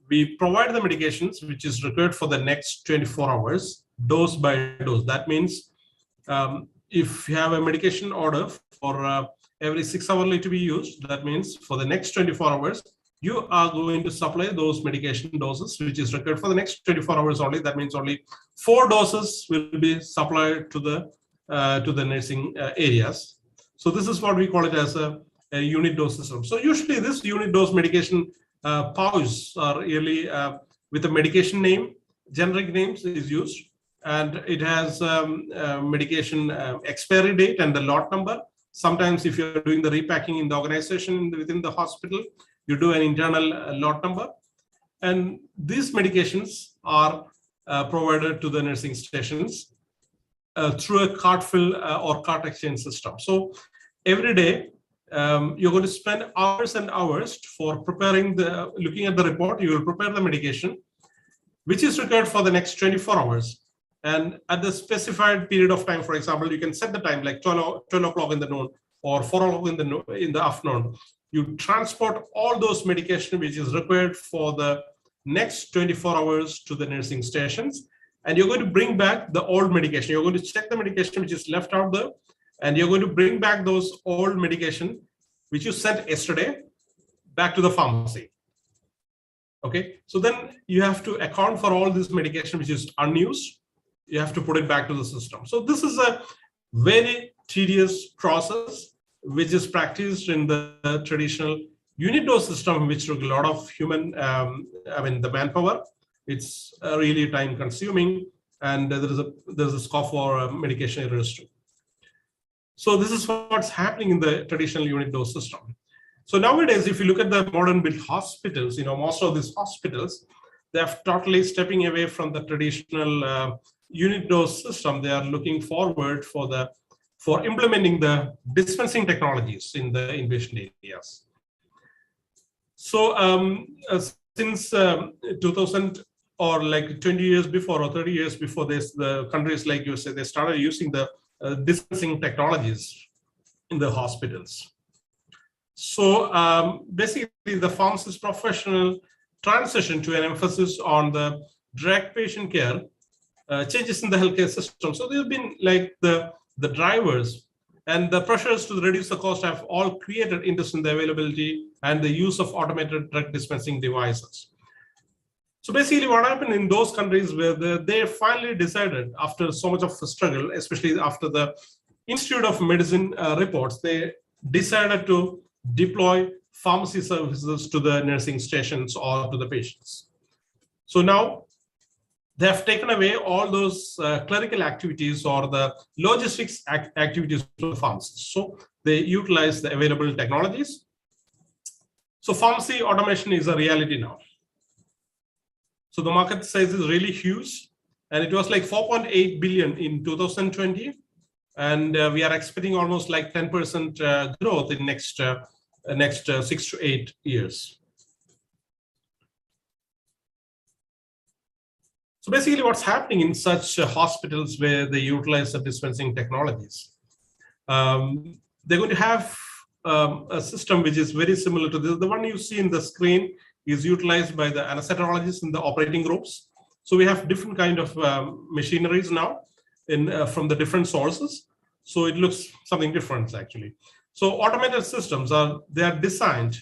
we provide the medications which is required for the next 24 hours, dose by dose. That means if you have a medication order for every 6 hourly to be used, that means for the next 24 hours, you are going to supply those medication doses, which is required for the next 24 hours only. That means only 4 doses will be supplied to the nursing areas. So this is what we call it as a Unidose system. So usually this Unidose medication pouches are really with a medication name, generic names is used, and it has medication expiry date and the lot number. Sometimes if you're doing the repacking in the organization within the hospital, you do an internal lot number. And these medications are provided to the nursing stations through a cart fill or cart exchange system. So every day, you're going to spend hours and hours for looking at the report. You will prepare the medication, which is required for the next 24 hours. And at the specified period of time, for example, you can set the time like 12 o'clock in the noon or 4 o'clock in the afternoon. You transport all those medication which is required for the next 24 hours to the nursing stations. And you're going to bring back the old medication. You're going to check the medication which is left out there. And you're going to bring back those old medication which you sent yesterday back to the pharmacy. Okay, so then you have to account for all this medication which is unused. You have to put it back to the system. So this is a very tedious process which is practiced in the traditional Unidose system, which took a lot of human, the manpower. It's really time consuming, and there's a scope for medication errors too. So this is what's happening in the traditional Unidose system. So nowadays, if you look at the modern built hospitals, most of these hospitals, they are totally stepping away from the traditional Unidose system. They are looking forward for implementing the dispensing technologies in the inpatient areas. So since 2000 or like 20 years before or 30 years before this, the countries like USA, they started using the dispensing technologies in the hospitals. So basically the pharmacist professional transition to an emphasis on the direct patient care changes in the healthcare system. So there have been like the drivers and the pressures to reduce the cost have all created interest in the availability and the use of automated drug dispensing devices. So basically what happened in those countries where they finally decided after so much of a struggle, especially after the Institute of Medicine reports, they decided to deploy pharmacy services to the nursing stations or to the patients. So now they have taken away all those clerical activities or the logistics activities to the pharmacists. So they utilize the available technologies. So pharmacy automation is a reality now. So the market size is really huge, and it was like 4.8 billion in 2020, and we are expecting almost like 10% growth in next 6 to 8 years. So basically what's happening in such hospitals where they utilize the dispensing technologies, they're going to have a system which is very similar to this. The one you see in the screen is utilized by the anesthesiologists in the operating rooms. So we have different kind of machineries now from the different sources. So it looks something different actually. So automated systems are designed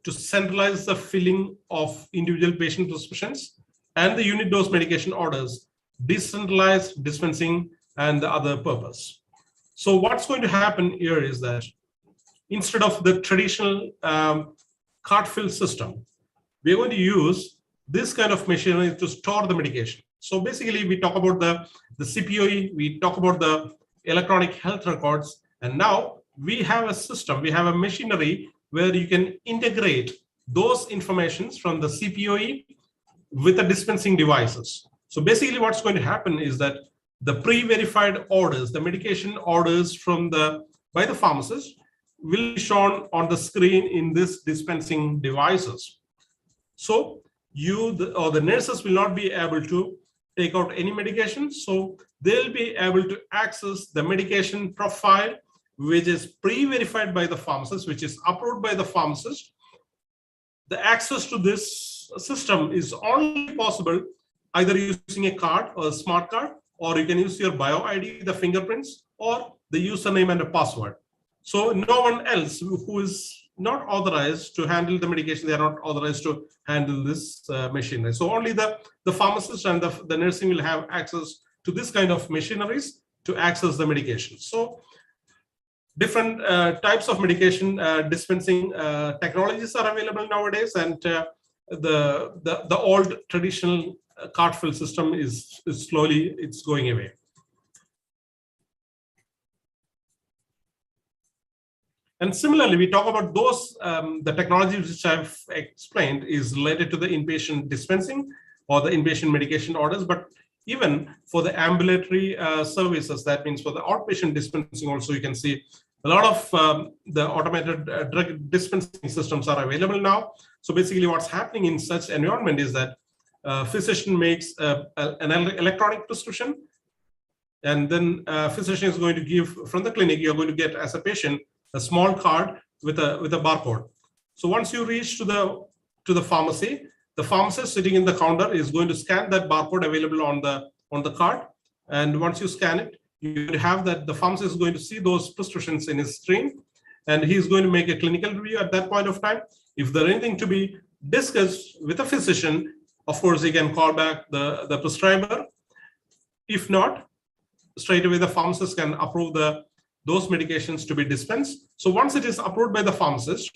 to centralize the filling of individual patient prescriptions and the Unidose medication orders, decentralized dispensing, and the other purpose. So what's going to happen here is that instead of the traditional cart fill system, we're going to use this kind of machinery to store the medication. So basically, we talk about the CPOE, we talk about the electronic health records, and now we have a system, we have a machinery where you can integrate those informations from the CPOE with the dispensing devices. So basically what's going to happen is that the pre-verified orders, the medication orders by the pharmacist will be shown on the screen in this dispensing devices. So the nurses will not be able to take out any medication. So they'll be able to access the medication profile, which is pre-verified by the pharmacist, which is approved by the pharmacist. The access to this system is only possible either using a card or a smart card, or you can use your bio ID, the fingerprints, or the username and a password. So no one else who is not authorized to handle the medication, they are not authorized to handle this machinery. So only the pharmacist and the nursing will have access to this kind of machineries to access the medication. So different types of medication dispensing technologies are available nowadays, and the old traditional cart fill system is slowly going away. And similarly, we talk about those the technologies which I've explained is related to the inpatient dispensing or the inpatient medication orders, but even for the ambulatory services, that means for the outpatient dispensing also, you can see a lot of the automated drug dispensing systems are available now. So basically what's happening in such environment is that physician makes an electronic prescription, and then physician is going to give from the clinic. You're going to get as a patient a small card with a barcode. So once you reach to the pharmacy, the pharmacist sitting in the counter is going to scan that barcode available on the card. And once you scan it, you have that the pharmacist is going to see those prescriptions in his screen, and he's going to make a clinical review at that point of time. If there's anything to be discussed with a physician, of course, he can call back the prescriber. If not, straight away the pharmacist can approve those medications to be dispensed. So once it is approved by the pharmacist,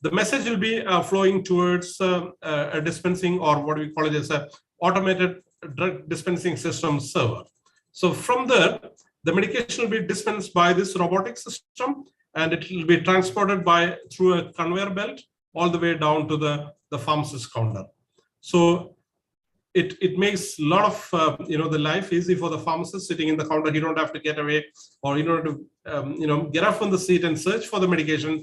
the message will be flowing towards a dispensing, or what we call it as a automated drug dispensing system server. So from there, the medication will be dispensed by this robotic system, and it will be transported through a conveyor belt all the way down to the pharmacist counter. So it makes a lot of the life easy for the pharmacist sitting in the counter. He don't have to get away, or you don't have to get up from the seat and search for the medication.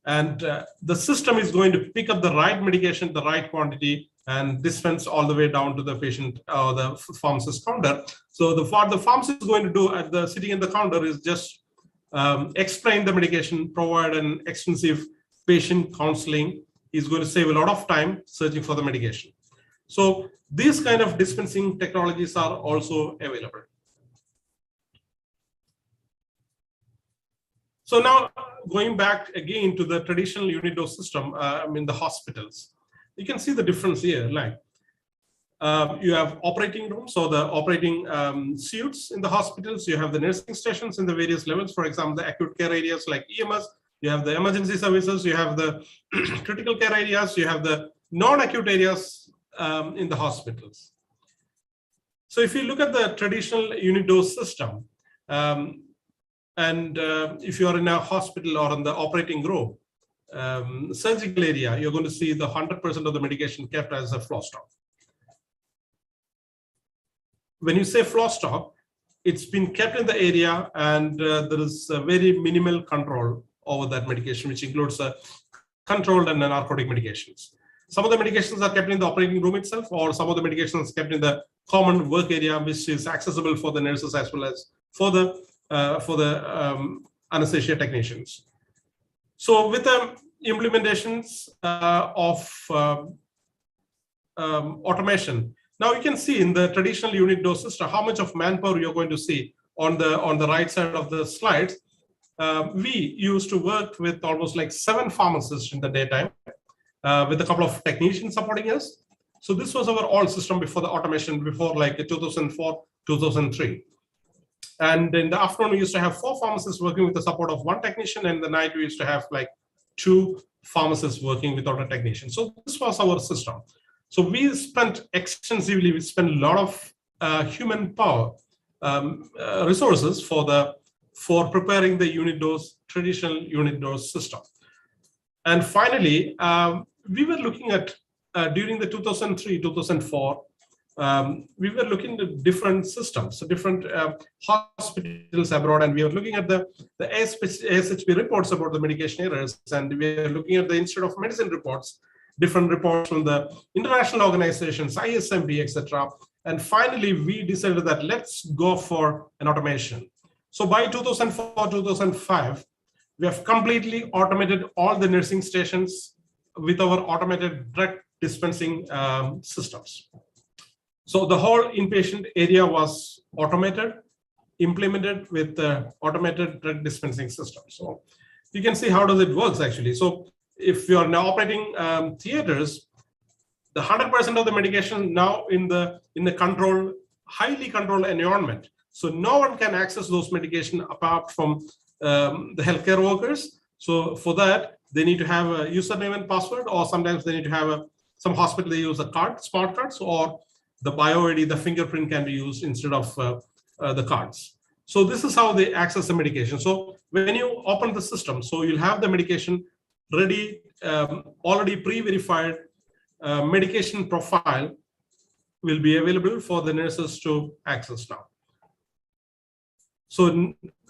And the system is going to pick up the right medication, the right quantity, and dispense all the way down to the patient or the pharmacist counter. So what the pharmacist is going to do at the sitting in the counter is just explain the medication, provide an extensive patient counseling. He's going to save a lot of time searching for the medication. So these kind of dispensing technologies are also available. So now going back again to the traditional Unidose system in the hospitals, you can see the difference here. Like you have operating rooms, so the operating suites in the hospitals. You have the nursing stations in the various levels. For example, the acute care areas like EMS. You have the emergency services. You have the critical care areas. You have the non-acute areas in the hospitals. So if you look at the traditional Unidose system, and if you are in a hospital or in the operating room, surgical area, you're going to see the 100% of the medication kept as a flow stock. When you say flow stock, it's been kept in the area, and there is a very minimal control over that medication, which includes controlled and narcotic medications. Some of the medications are kept in the operating room itself, or some of the medications are kept in the common work area, which is accessible for the nurses as well as for the anesthesia technicians. So with the implementations of automation, now you can see in the traditional Unidose system how much of manpower you're going to see on the right side of the slides. We used to work with almost like 7 pharmacists in the daytime, with a couple of technicians supporting us. So this was our old system before the automation, before like 2004, 2003. And in the afternoon, we used to have 4 pharmacists working with the support of 1 technician, and in the night we used to have like 2 pharmacists working without a technician. So this was our system. So we spent extensively, we spent a lot of human power resources for preparing the Unidose, traditional Unidose system. And finally, we were looking at, during the 2003, 2004, we were looking at different systems, so different hospitals abroad, and we were looking at the ASHP reports about the medication errors, and we were looking at the Institute of Medicine reports, different reports from the international organizations, ISMB, etc. And finally, we decided that let's go for an automation. So by 2004, 2005, we have completely automated all the nursing stations with our automated drug dispensing systems. So the whole inpatient area was automated, implemented with the automated drug dispensing system. So you can see how does it works actually. So if you are now operating theaters, the 100% of the medication now in the controlled, highly controlled environment. So no one can access those medication apart from the healthcare workers. So for that, they need to have a username and password, or sometimes they need to have some hospital, they use a card, smart cards, or the BioID, the fingerprint can be used instead of the cards. So this is how they access the medication. So when you open the system, so you'll have the medication ready, already pre-verified medication profile will be available for the nurses to access now. So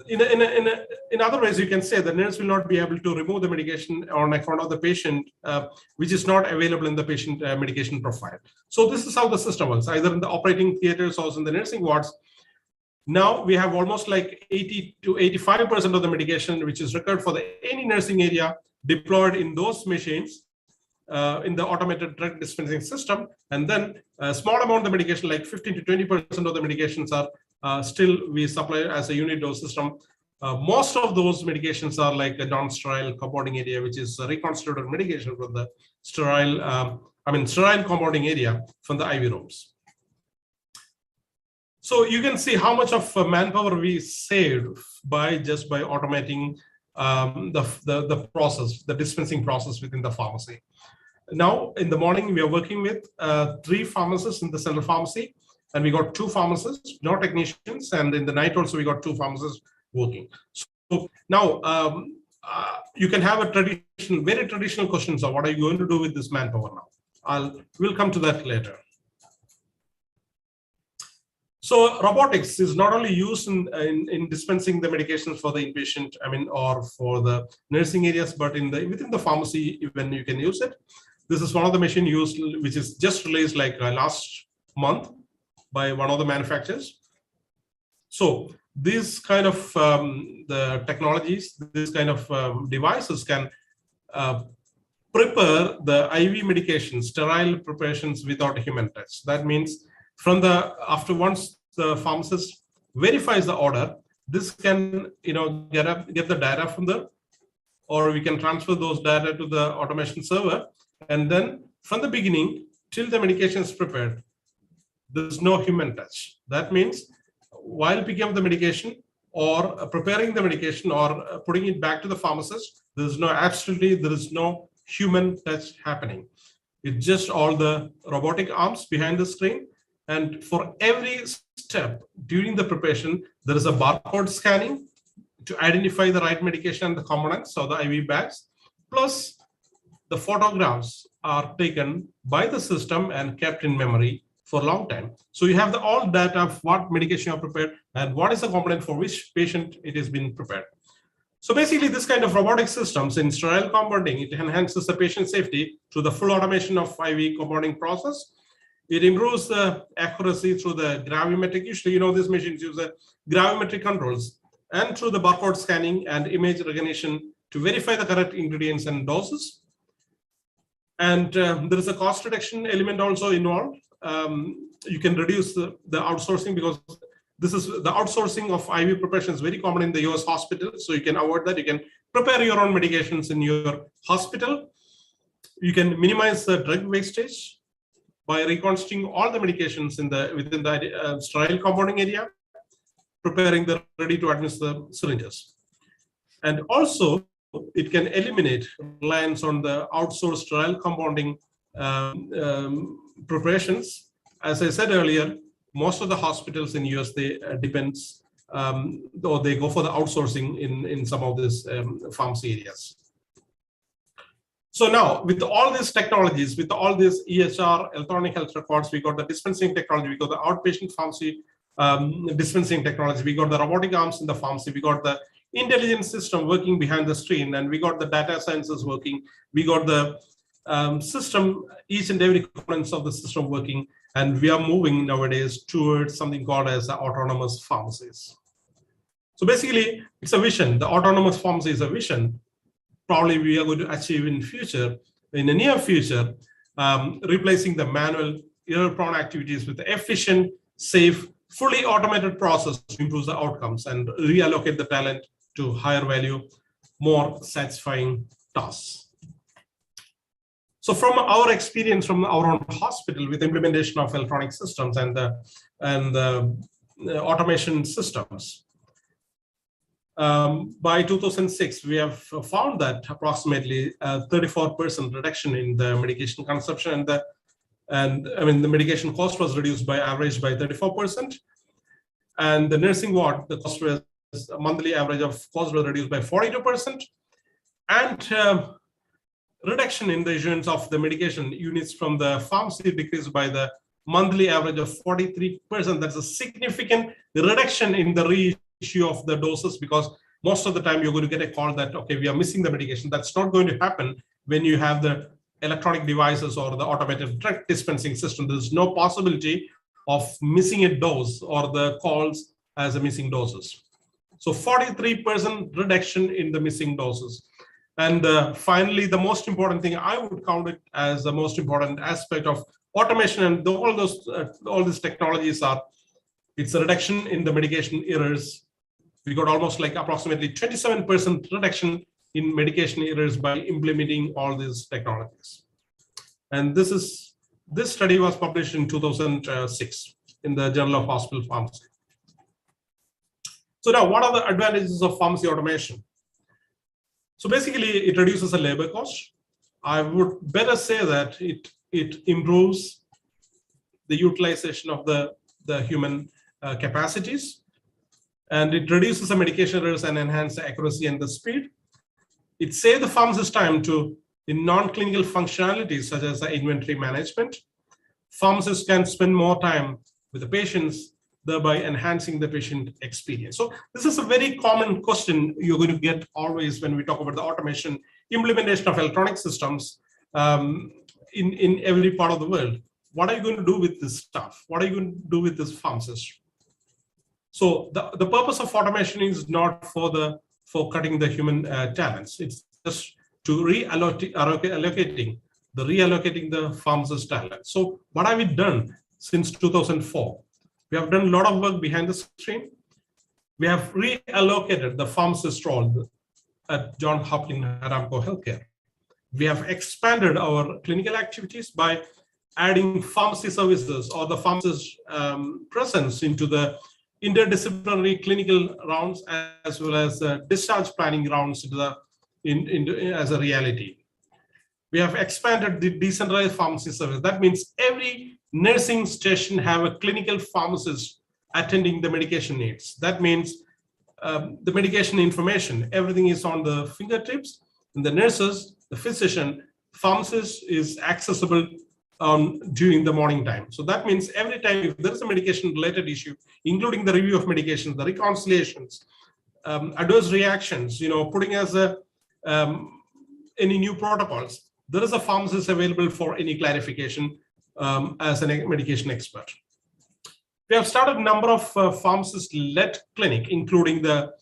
in other ways, you can say the nurse will not be able to remove the medication on account of the patient, which is not available in the patient medication profile. So this is how the system works, either in the operating theaters or in the nursing wards. Now we have almost like 80 to 85% of the medication which is required for any nursing area deployed in those machines in the automated drug dispensing system. And then a small amount of the medication, like 15 to 20% of the medications are still we supply as a Unidose system. Most of those medications are like a non-sterile compounding area, which is a reconstituted medication from the sterile compounding area from the IV rooms. So you can see how much of manpower we saved by automating the process, the dispensing process within the pharmacy. Now, in the morning, we are working with 3 pharmacists in the central pharmacy, and we got 2 pharmacists, no technicians, and in the night also we got 2 pharmacists working. So now you can have a very traditional questions of what are you going to do with this manpower now? We'll come to that later. So robotics is not only used in dispensing the medications for the inpatient, or for the nursing areas, but within the pharmacy, even you can use it. This is one of the machine used, which is just released like last month by one of the manufacturers. So these kind of the technologies, this kind of devices can prepare the IV medications, sterile preparations without human touch. That means once the pharmacist verifies the order, this can get the data from there, or we can transfer those data to the automation server, and then from the beginning till the medication is prepared, there's no human touch. That means while picking up the medication or preparing the medication or putting it back to the pharmacist, there is no human touch happening. It's just all the robotic arms behind the screen. And for every step during the preparation, there is a barcode scanning to identify the right medication and the components of the IV bags. Plus, the photographs are taken by the system and kept in memory for a long time. So you have all data of what medication are prepared and what is the component for which patient it is being prepared. So basically, this kind of robotic systems in sterile compounding, it enhances the patient safety through the full automation of IV compounding process. It improves the accuracy through the gravimetric. Usually, these machines use the gravimetric controls and through the barcode scanning and image recognition to verify the correct ingredients and doses. And there is a cost reduction element also involved. You can reduce the outsourcing, because this is the outsourcing of IV preparation is very common in the US hospital. So you can avoid that. You can prepare your own medications in your hospital. You can minimize the drug wastage by reconstituting all the medications within the sterile compounding area, preparing the ready to administer syringes. And also, it can eliminate reliance on the outsourced sterile compounding preparations. As I said earlier, most of the hospitals in US, they depends, or they go for the outsourcing in some of these pharmacy areas. So now, with all these technologies, with all these EHR, electronic health records, we got the dispensing technology, we got the outpatient pharmacy dispensing technology, we got the robotic arms in the pharmacy, we got the intelligence system working behind the screen, and we got the data sciences working, we got the system, each and every components of the system working, and we are moving nowadays towards something called as the autonomous pharmacies. So basically, it's a vision. The autonomous pharmacy is a vision. Probably we are going to achieve in the near future, replacing the manual error-prone activities with the efficient, safe, fully automated process to improve the outcomes and reallocate the talent to higher value, more satisfying tasks. So from our experience from our own hospital with implementation of electronic systems and the automation systems, by 2006, we have found that approximately 34% reduction in the medication consumption, and the medication cost was reduced by average by 34%. And the nursing ward, the cost was a monthly average of cost was reduced by 42%. And reduction in the issuance of the medication units from the pharmacy decreased by the monthly average of 43%. That's a significant reduction in the reissue of the doses, because most of the time you're going to get a call that, okay, we are missing the medication. That's not going to happen when you have the electronic devices or the automated drug dispensing system. There's no possibility of missing a dose or the calls as a missing doses. So 43% reduction in the missing doses. And finally, the most important thing, I would count it as the most important aspect of automation, and all these technologies are, it's a reduction in the medication errors. We got almost like approximately 27% reduction in medication errors by implementing all these technologies. And this study was published in 2006 in the Journal of Hospital Pharmacy. So now, what are the advantages of pharmacy automation? So basically, it reduces the labor cost. I would better say that it improves the utilization of the human capacities, and it reduces the medication errors and enhances the accuracy and the speed. It saves the pharmacist time in non-clinical functionalities such as the inventory management. Pharmacists can spend more time with the patients, thereby enhancing the patient experience. So this is a very common question you're going to get always when we talk about the automation, implementation of electronic systems in every part of the world. What are you going to do with this stuff? What are you going to do with this pharmacist? So the purpose of automation is not for cutting the human talents. It's just to reallocating the pharmacist talent. So what have we done since 2004? We have done a lot of work behind the screen. We have reallocated the pharmacist role at Johns Hopkins Aramco Healthcare. We have expanded our clinical activities by adding pharmacy services or the pharmacist presence into the interdisciplinary clinical rounds, as well as discharge planning rounds as a reality. We have expanded the decentralized pharmacy service. That means every nursing station have a clinical pharmacist attending the medication needs. That means the medication information, everything is on the fingertips, and the nurses, the physician, pharmacist is accessible during the morning time. So that means every time if there is a medication related issue, including the review of medications, the reconciliations, adverse reactions, putting as any new protocols, there is a pharmacist available for any clarification as a medication expert. We have started a number of pharmacist-led clinic, including the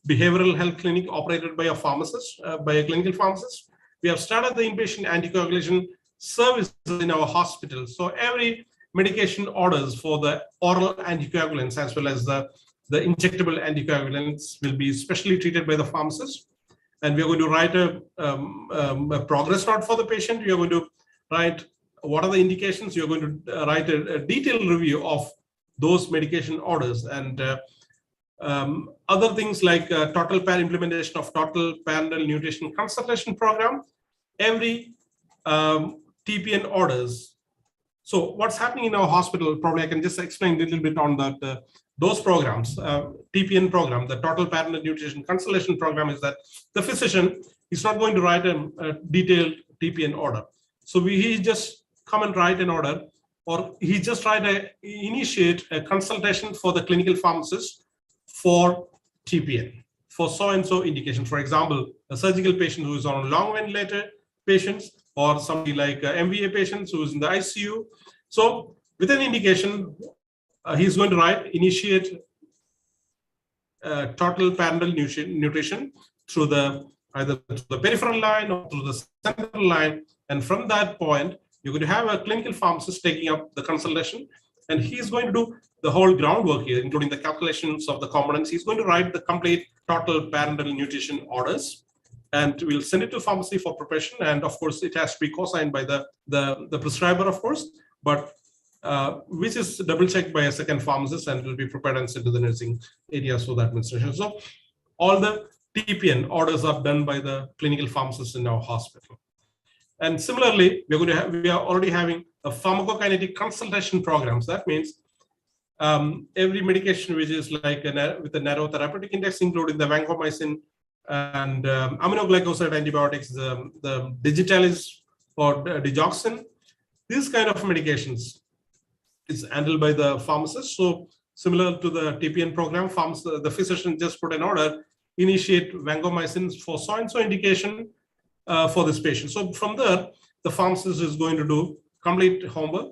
behavioral health clinic operated by a pharmacist, by a clinical pharmacist. We have started the inpatient anticoagulation services in our hospital. So every medication orders for the oral anticoagulants as well as the injectable anticoagulants will be specially treated by the pharmacist. And we are going to write a progress note for the patient. We are going to write what are the indications. You are going to write a detailed review of those medication orders and other things like implementation of total parental nutrition consultation program. Every TPN orders. So what's happening in our hospital, probably I can just explain a little bit on that. Those programs, TPN program, the total parental nutrition consultation program, is that the physician is not going to write a detailed TPN order. So he just come and write an order, or he just initiate a consultation for the clinical pharmacist for TPN, for so-and-so indication. For example, a surgical patient who is on long ventilator patients, or somebody like MVA patients who is in the ICU. So with an indication, he's going to initiate total parental nutrition through either through the peripheral line or through the central line. And from that point, you're going to have a clinical pharmacist taking up the consultation, and he's going to do the whole groundwork here, including the calculations of the components. He's going to write the complete total parental nutrition orders, and we'll send it to pharmacy for preparation. And of course, it has to be co-signed by the prescriber, of course, but which is double checked by a second pharmacist, and will be prepared and sent to the nursing areas for the administration. So all the TPN orders are done by the clinical pharmacist in our hospital. And similarly, we are already having a pharmacokinetic consultation programs. That means every medication which is like with a narrow therapeutic index, including the vancomycin and aminoglycoside antibiotics, the digitalis or digoxin, these kind of medications is handled by the pharmacist. So similar to the TPN program, the physician just put an order, initiate vancomycin for so-and-so indication for this patient. So from there, the pharmacist is going to do complete homework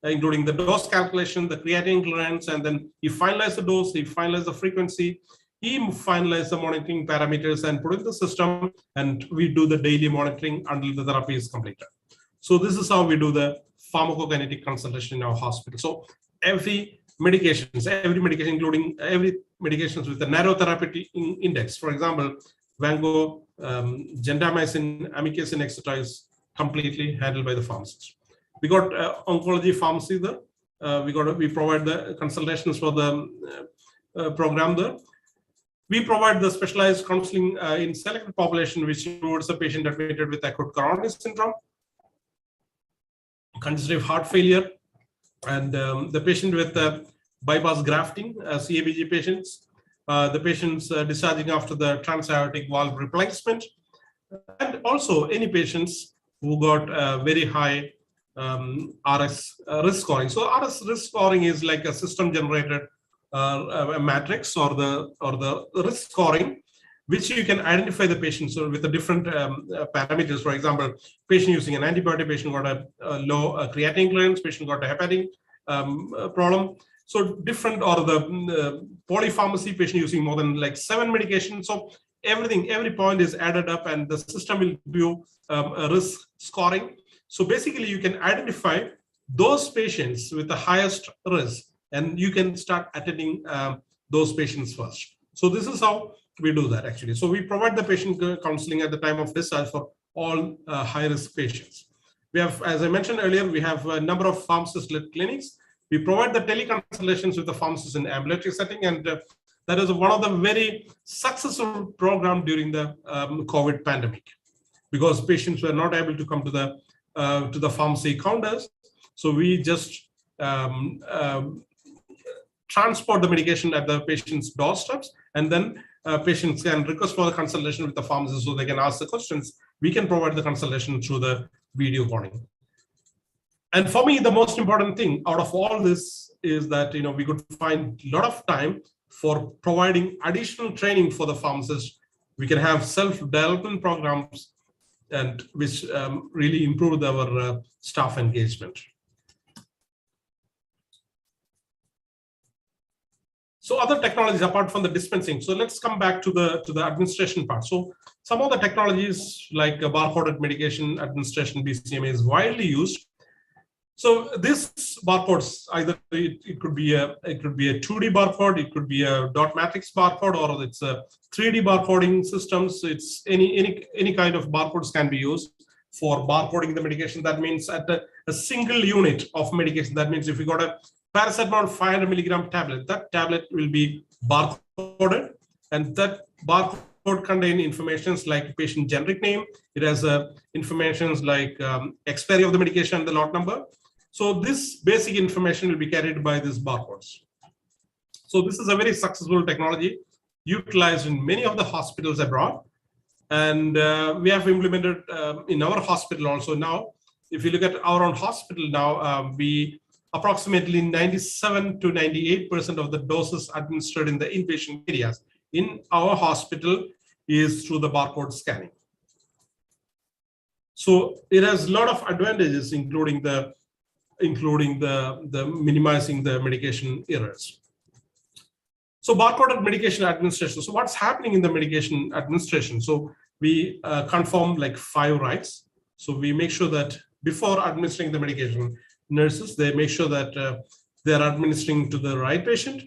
including the dose calculation, the creatinine clearance, and then he finalized the dose, he finalized the frequency, he finalized the monitoring parameters and put in the system, and we do the daily monitoring until the therapy is completed. So this is how we do the pharmacokinetic consultation in our hospital. So every medication, including every medications with a narrow therapeutic index, for example, Vango, gentamicin, amikacin, etc., is completely handled by the pharmacist. We got oncology pharmacy there. We provide the consultations for the program there. We provide the specialized counseling in selected population, which includes a patient admitted with acute coronary syndrome, congestive heart failure, and the patient with bypass grafting, CABG patients, the patients discharging after the transaortic valve replacement, and also any patients who got very high RS risk scoring. So RS risk scoring is like a system generated a matrix or the risk scoring, which you can identify the patient. So with the different parameters, for example, patient using an antibiotic, patient got a low creatinine clearance, patient got a hepatic problem. So different, or the polypharmacy, patient using more than like 7 medications. So every point is added up, and the system will view a risk scoring. So basically, you can identify those patients with the highest risk, and you can start attending those patients first. So this is how we do that actually. So we provide the patient counseling at the time of discharge for all high-risk patients. We have, as I mentioned earlier, we have a number of pharmacist-led clinics. We provide the teleconsultations with the pharmacists in ambulatory setting, and that is one of the very successful program during the COVID pandemic, because patients were not able to come to the pharmacy counters. So we just transport the medication at the patient's doorsteps, and then patients can request for the consultation with the pharmacist so they can ask the questions. We can provide the consultation through the video calling. And for me, the most important thing out of all this is that we could find a lot of time for providing additional training for the pharmacists. We can have self-development programs, and which really improve our staff engagement. So other technologies apart from the dispensing. So let's come back to the administration part. So some of the technologies like barcoded medication administration, BCMA, is widely used. So this barcodes, either it could be a 2D barcode, it could be a dot matrix barcode, or it's a 3D barcoding systems. It's any kind of barcodes can be used for barcoding the medication. That means at a single unit of medication. That means if you got a paracetamol 500 milligram tablet, that tablet will be barcoded, and that barcode contain informations like patient generic name. It has informations like expiry of the medication and the lot number. So this basic information will be carried by these barcodes. So this is a very successful technology utilized in many of the hospitals abroad. And we have implemented in our hospital also now. If you look at our own hospital now, we approximately 97 to 98% of the doses administered in the inpatient areas in our hospital is through the barcode scanning. So it has a lot of advantages, including the minimizing the medication errors. So barcoded medication administration. So what's happening in the medication administration? So we confirm like 5 rights. So we make sure that before administering the medication, nurses, they make sure that they are administering to the right patient.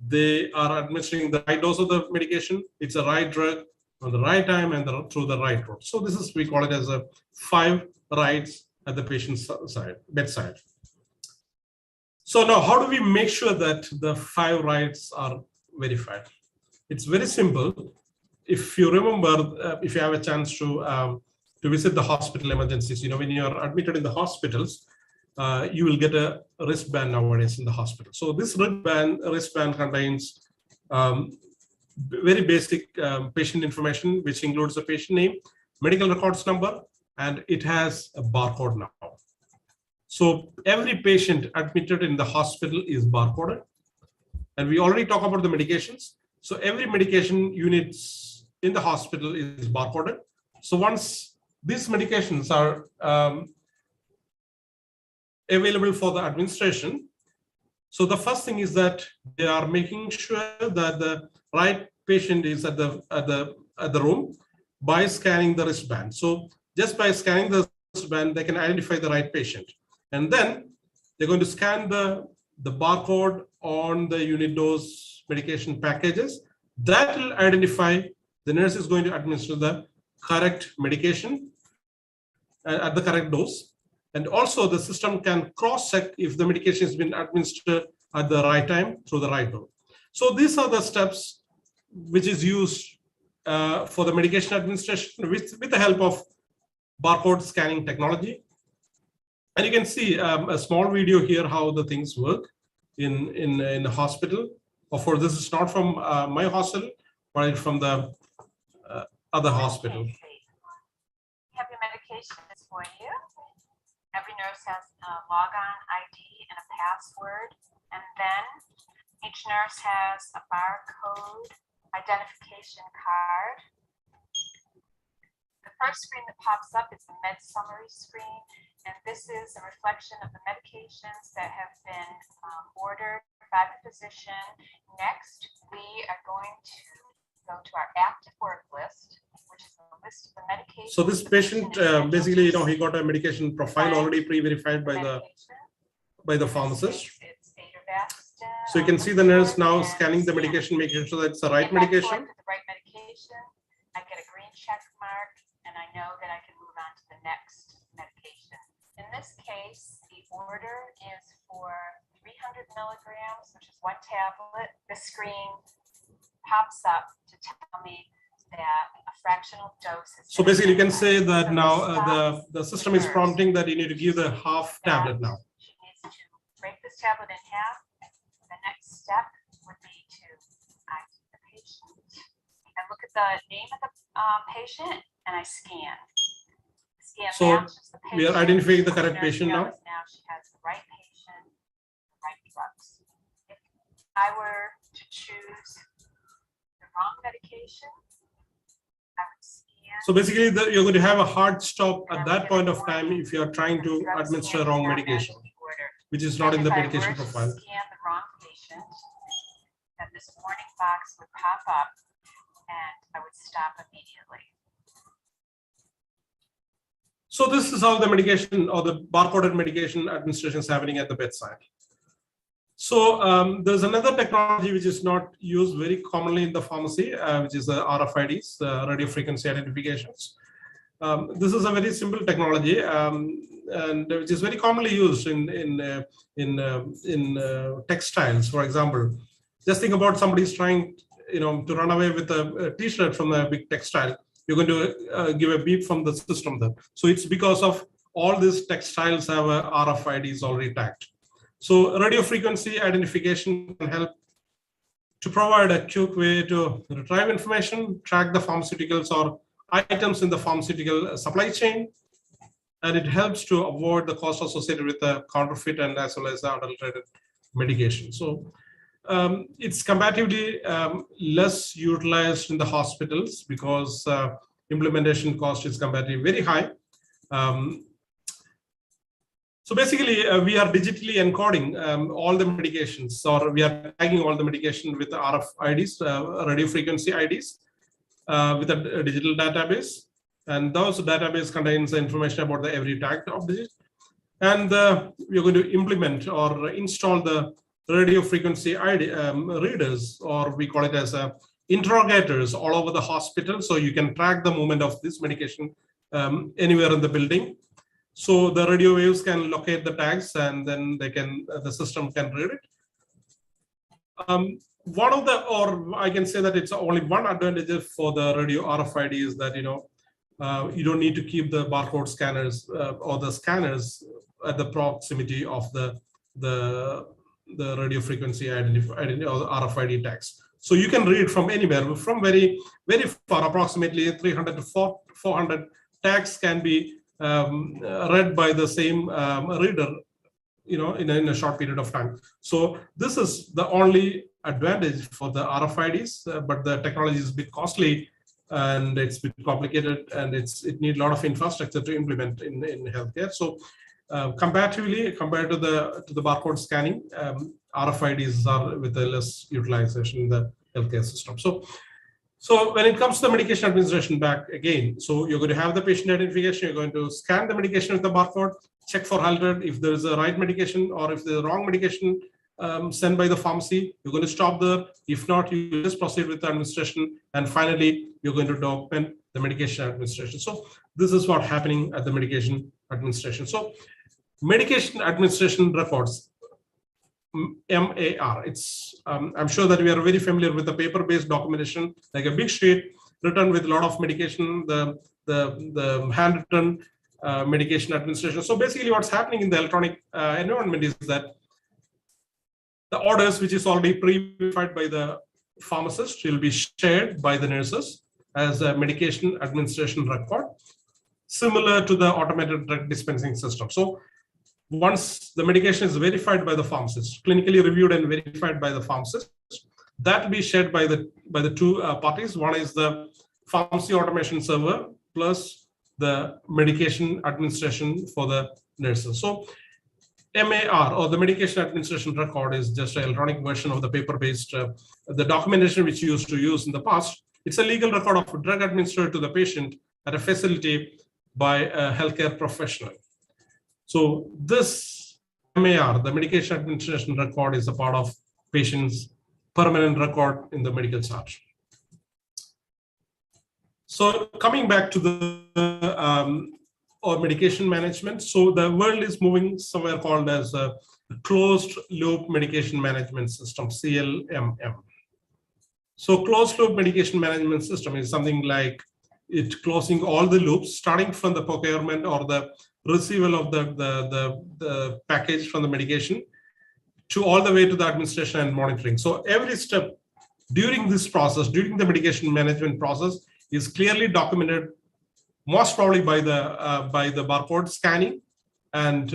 They are administering the right dose of the medication. It's a right drug on the right time and through the right route. So this is, we call it as a 5 rights at the patient's bedside. So now, how do we make sure that the 5 rights are verified? It's very simple. If you remember, if you have a chance to visit the hospital emergencies, when you are admitted in the hospitals, you will get a wristband nowadays in the hospital. So this wristband contains very basic patient information, which includes the patient name, medical records number, and it has a barcode now. So every patient admitted in the hospital is barcoded. And we already talked about the medications. So every medication units in the hospital is barcoded. So once these medications are available for the administration. So the first thing is that they are making sure that the right patient is at the room by scanning the wristband. So just by scanning the wristband, they can identify the right patient. And then they're going to scan the barcode on the Unidose medication packages. That will identify the nurse is going to administer the correct medication at the correct dose. And also the system can cross-check if the medication has been administered at the right time through the right door. So these are the steps which is used for the medication administration with the help of barcode scanning technology. And you can see a small video here how the things work in the hospital. Of course, this is not from my hospital, but from the other hospital.
We have your medications for you. Every nurse has a logon ID and a password, and then each nurse has a barcode identification card. The first screen that pops up is the med summary screen, and this is a reflection of the medications that have been ordered by the physician. Next, we are going to go to our active work list, which is a list of the medications.
So this patient, basically, he got a medication profile already pre-verified by the pharmacist. So you can see the nurse now scanning the medication, making sure that it's the right medication.
The right medication. I get a green check mark, and I know that I can move on to the next medication. In this case, the order is for 300 milligrams, which is 1 tablet. The screen pops up to tell me that a fractional dose is.
So basically, you can say that now the system is prompting that you need to give the half tablet now.
She needs to break this tablet in half. The next step would be to ID the patient. I look at the name of the patient and I scan.
So we are identifying the correct patient now.
Now she has the right patient, the right drugs. If I were to choose the wrong medication, I would scan.
So basically, you're going to have a hard stop at that point of time if you are trying to administer wrong medication, which is not in the medication profile.
Scan the wrong patient, then this warning box would pop up and I would stop immediately.
So this is how the medication or the barcoded medication administration is happening at the bedside. So there's another technology which is not used very commonly in the pharmacy, which is RFIDs, radio frequency identifications. This is a very simple technology, and which is very commonly used in textiles, for example. Just think about somebody's trying, to run away with a T-shirt from a big textile. You're going to give a beep from the system there. So it's because of all these textiles have RFIDs already tagged. So radio frequency identification can help to provide a quick way to retrieve information, track the pharmaceuticals or items in the pharmaceutical supply chain, and it helps to avoid the cost associated with the counterfeit and as well as the adulterated medication. So it's comparatively less utilized in the hospitals because implementation cost is comparatively very high. So basically, we are digitally encoding all the medications, or we are tagging all the medication with the RFIDs, radio frequency IDs, with a digital database. And those database contains the information about the every tag of digit. And we're going to implement or install the radio frequency ID readers, or we call it as interrogators all over the hospital. So you can track the movement of this medication anywhere in the building. So the radio waves can locate the tags, and then the system can read it. One of the, or I can say that it's only one advantage for the radio RFID is that, you don't need to keep the barcode scanners or the scanners at the proximity of the radio frequency identity or the RFID tags. So you can read from anywhere, from very, very far, approximately 300 to 400 tags can be read by the same reader, in a short period of time. So this is the only advantage for the RFIDs, but the technology is a bit costly and it's a bit complicated, and it needs a lot of infrastructure to implement in healthcare. So Comparatively, compared to the barcode scanning, RFIDs are with a less utilization in the healthcare system. So when it comes to the medication administration back again, so you're going to have the patient identification, you're going to scan the medication with the barcode, check for halted. If there is a right medication or if there's a wrong medication sent by the pharmacy, you're going to stop there. If not, you just proceed with the administration. And finally, you're going to document the medication administration. So this is what's happening at the medication administration. So medication administration records, MAR. It's I'm sure that we are very familiar with the paper-based documentation, like a big sheet written with a lot of medication, the handwritten medication administration. So basically, what's happening in the electronic environment is that the orders, which is already pre-verified by the pharmacist, will be shared by the nurses as a medication administration record, similar to the automated drug dispensing system. So once the medication is verified by the pharmacist, clinically reviewed and verified by the pharmacist, that will be shared by the two parties. One is the pharmacy automation server plus the medication administration for the nurses. So MAR, or the medication administration record, is just an electronic version of the paper-based, the documentation which you used to use in the past. It's a legal record of a drug administered to the patient at a facility by a healthcare professional. So this MAR, the medication administration record, is a part of patient's permanent record in the medical chart. So coming back to the or medication management. So the world is moving somewhere called as a closed loop medication management system, CLMM. So closed loop medication management system is something like it closing all the loops, starting from the procurement or the receival of the package from the medication to all the way to the administration and monitoring. So every step during this process, during the medication management process, is clearly documented, most probably by the barcode scanning, and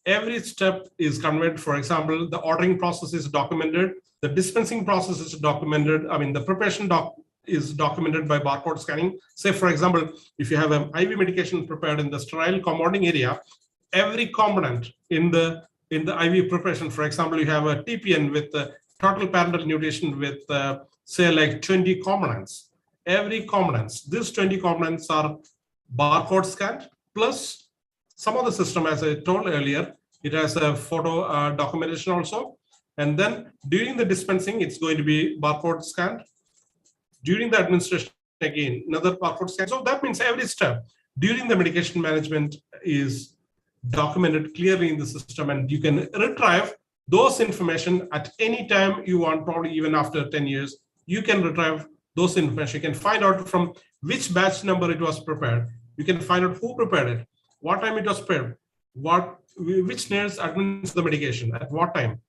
every step is conveyed. For example, the ordering process is documented, the dispensing process is documented. I mean, the preparation is documented by barcode scanning. Say, for example, if you have an IV medication prepared in the sterile compounding area, every component in the IV preparation, for example, you have a TPN with total parental nutrition with say like 20 components. Every components, these 20 components are barcode scanned, plus some of the system, as I told earlier, it has a photo documentation also. And then during the dispensing, it's going to be barcode scanned. During the administration, again, another barcode scan. So that means every step during the medication management is documented clearly in the system, and you can retrieve those information at any time you want, probably even after 10 years, you can retrieve those information. You can find out from which batch number it was prepared. You can find out who prepared it, what time it was prepared, which nurse administered the medication at what time.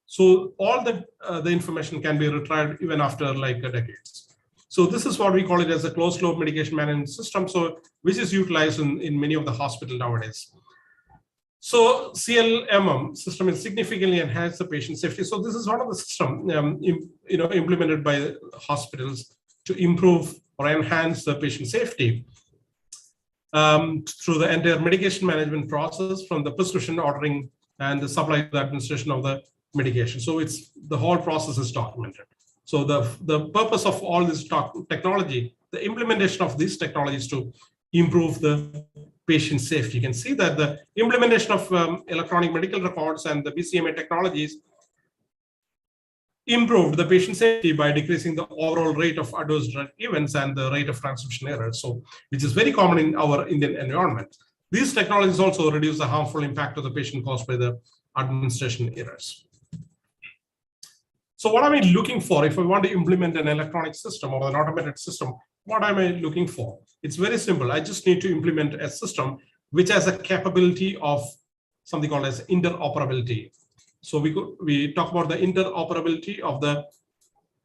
So all the information can be retrieved even after like decades. So this is what we call it as a closed loop medication management system, so which is utilized in many of the hospitals nowadays. So CLMM system is significantly enhance the patient safety. So this is one of the system implemented by hospitals to improve or enhance the patient safety through the entire medication management process, from the prescription ordering and the supply to the administration of the medication. So it's the whole process is documented. So the purpose of all this technology, the implementation of these technologies to improve the patient safety. You can see that the implementation of electronic medical records and the BCMA technologies improved the patient safety by decreasing the overall rate of adverse drug events and the rate of transcription errors, so which is very common in our Indian environment. These technologies also reduce the harmful impact of the patient caused by the administration errors. So what am I looking for if I want to implement an electronic system or an automated system? What am I looking for? It's very simple. I just need to implement a system which has a capability of something called as interoperability. So we talk about the interoperability of the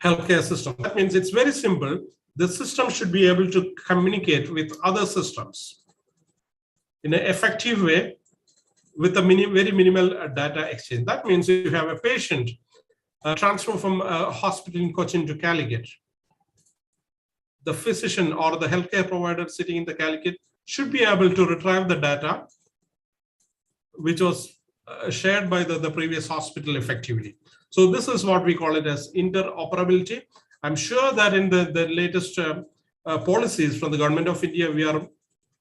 healthcare system. That means it's very simple. The system should be able to communicate with other systems in an effective way with a very minimal data exchange. That means if you have a patient transfer from a hospital in Cochin to Calicut, the physician or the healthcare provider sitting in the Calicut should be able to retrieve the data which was shared by the previous hospital effectively. So this is what we call it as interoperability. I'm sure that in the latest policies from the government of India, we are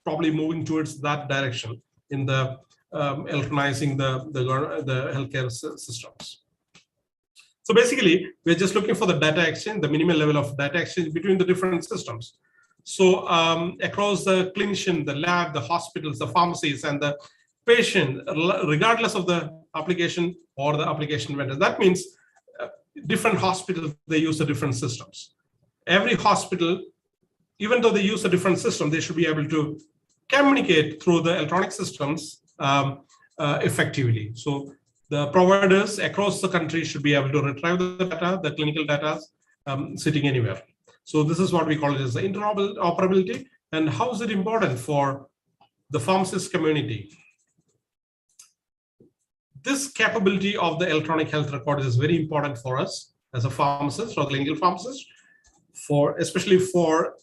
probably moving towards that direction in the electronizing the healthcare systems. So basically, we're just looking for the data exchange, the minimal level of data exchange between the different systems. So across the clinician, the lab, the hospitals, the pharmacies, and the patient, regardless of the application or the application vendor. That means different hospitals, they use the different systems. Every hospital, even though they use a different system, they should be able to communicate through the electronic systems effectively. So the providers across the country should be able to retrieve the data, the clinical data, sitting anywhere. So this is what we call it as the interoperability. And how is it important for the pharmacist community? This capability of the electronic health record is very important for us as a pharmacist or clinical pharmacist, especially for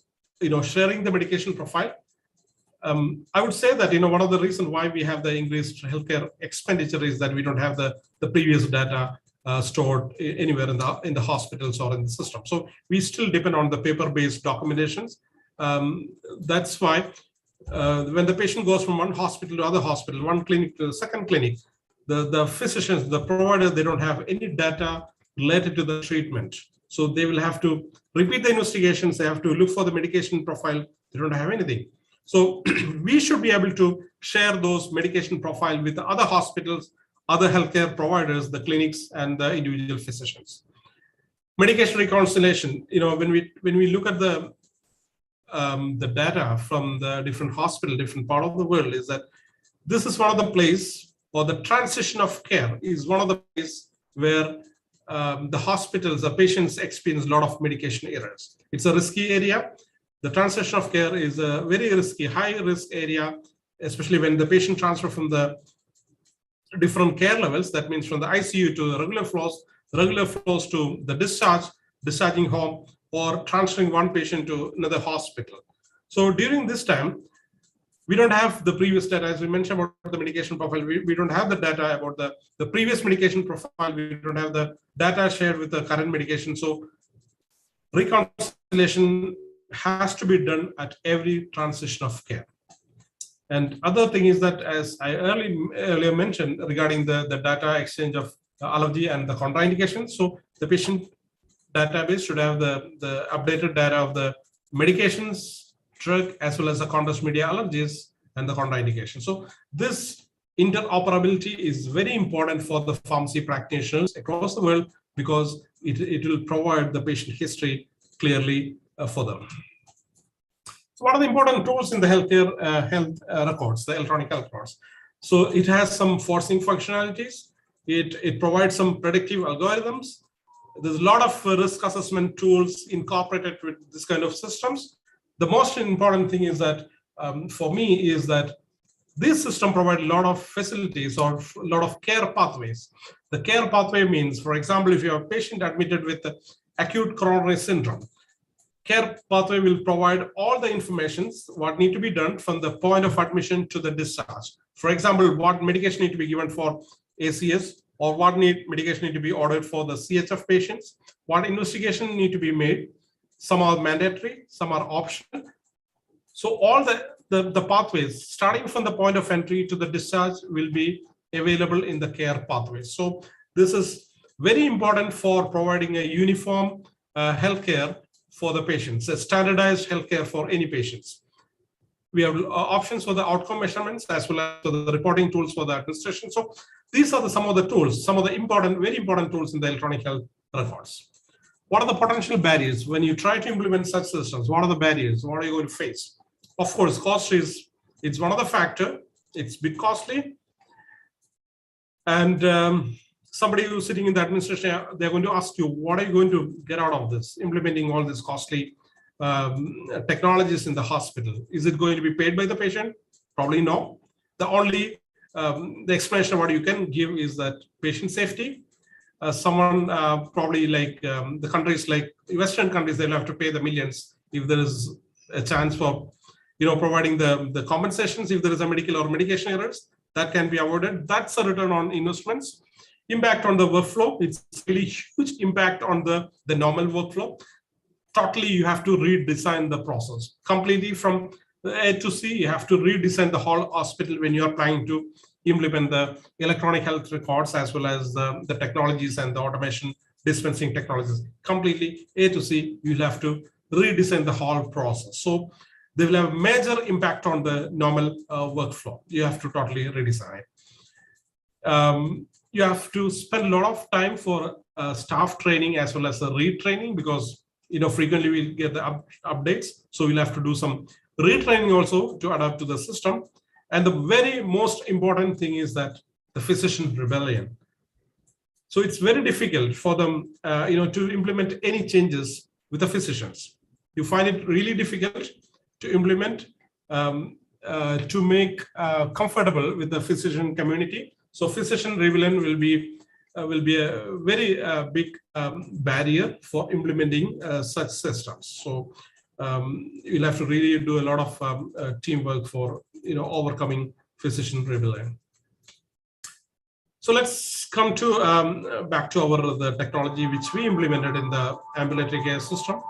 sharing the medication profile. I would say that one of the reasons why we have the increased healthcare expenditure is that we don't have the previous data stored anywhere in the hospitals or in the system. So we still depend on the paper-based documentations. That's why when the patient goes from one hospital to other hospital, one clinic to the second clinic, the physicians, the providers, they don't have any data related to the treatment. So they will have to repeat the investigations. They have to look for the medication profile. They don't have anything. So we should be able to share those medication profile with the other hospitals, other healthcare providers, the clinics, and the individual physicians. Medication reconciliation. When we look at the data from the different hospital, different part of the world, is that this is one of the place, or the transition of care is one of the places where the hospitals, the patients experience a lot of medication errors. It's a risky area. The transition of care is a very risky, high risk area, especially when the patient transfer from the different care levels. That means from the ICU to the regular flows to the discharging home, or transferring one patient to another hospital. So during this time, we don't have the previous data. As we mentioned about the medication profile, we don't have the data about the previous medication profile. We don't have the data shared with the current medication. So reconciliation has to be done at every transition of care. And other thing is that, as I earlier mentioned regarding the data exchange of allergy and the contraindications, so the patient database should have the updated data of the medications, drug, as well as the contrast media allergies and the contraindications. So this interoperability is very important for the pharmacy practitioners across the world, because it will provide the patient history clearly for them. So what are the important tools in the healthcare health records, the electronic health records? So it has some forcing functionalities. It provides some predictive algorithms. There's a lot of risk assessment tools incorporated with this kind of systems. The most important thing is that, for me, is that this system provides a lot of facilities or a lot of care pathways. The care pathway means, for example, if you have a patient admitted with acute coronary syndrome, care pathway will provide all the informations what need to be done from the point of admission to the discharge. For example, what medication need to be given for ACS, or what medication need to be ordered for the CHF patients, what investigation need to be made. Some are mandatory, some are optional. So all the pathways, starting from the point of entry to the discharge, will be available in the care pathways. So this is very important for providing a uniform healthcare for the patients, a standardized healthcare for any patients. We have options for the outcome measurements, as well as the reporting tools for the administration. So these are some of the tools, some of the very important tools in the electronic health records. What are the potential barriers when you try to implement such systems? What are the barriers? What are you going to face? Of course, cost it's one of the factors. It's a bit costly. And somebody who's sitting in the administration, they're going to ask you, what are you going to get out of this, implementing all this costly technologies in the hospital? Is it going to be paid by the patient? Probably no. The only the explanation of what you can give is that patient safety. Someone probably like the countries like Western countries, they'll have to pay the millions if there is a chance for providing the compensations if there is a medical or medication errors. that can be avoided. That's a return on investments. Impact on the workflow, it's really huge impact on the normal workflow. Totally, you have to redesign the process completely from A to C. You have to redesign the whole hospital when you are trying to implement the electronic health records as well as the technologies and the automation dispensing technologies. Completely A to C, you'll have to redesign the whole process. So they will have major impact on the normal workflow. You have to totally redesign. You have to spend a lot of time for staff training as well as the retraining, because frequently we'll get the updates. So we'll have to do some retraining also to adapt to the system. And the very most important thing is that the physician rebellion. So it's very difficult for them, to implement any changes with the physicians. You find it really difficult to implement, to make comfortable with the physician community. So physician rebellion will be a very big barrier for implementing such systems. So you'll have to really do a lot of teamwork for overcoming physician rebellion. So let's come to back to the technology which we implemented in the ambulatory care system.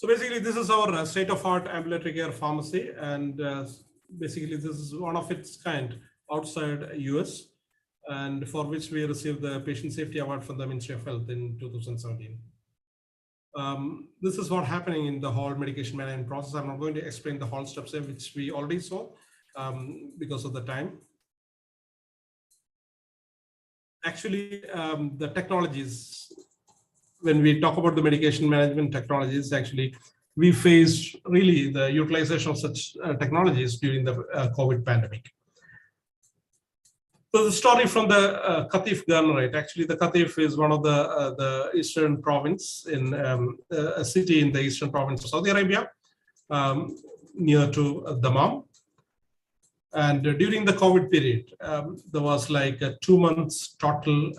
So basically, this is our state-of-art ambulatory care pharmacy, and basically this is one of its kind outside US, and for which we received the Patient Safety Award from the Ministry of Health in 2017. This is what happening in the whole medication management process. I'm not going to explain the whole steps here, which we already saw because of the time. Actually, the technologies, when we talk about the medication management technologies, actually, we faced really the utilization of such technologies during the COVID pandemic. So the story from the Qatif Governorate. Actually, the Qatif is one of the eastern province in a city in the eastern province of Saudi Arabia, near to Dammam. And during the COVID period, there was like a 2 months total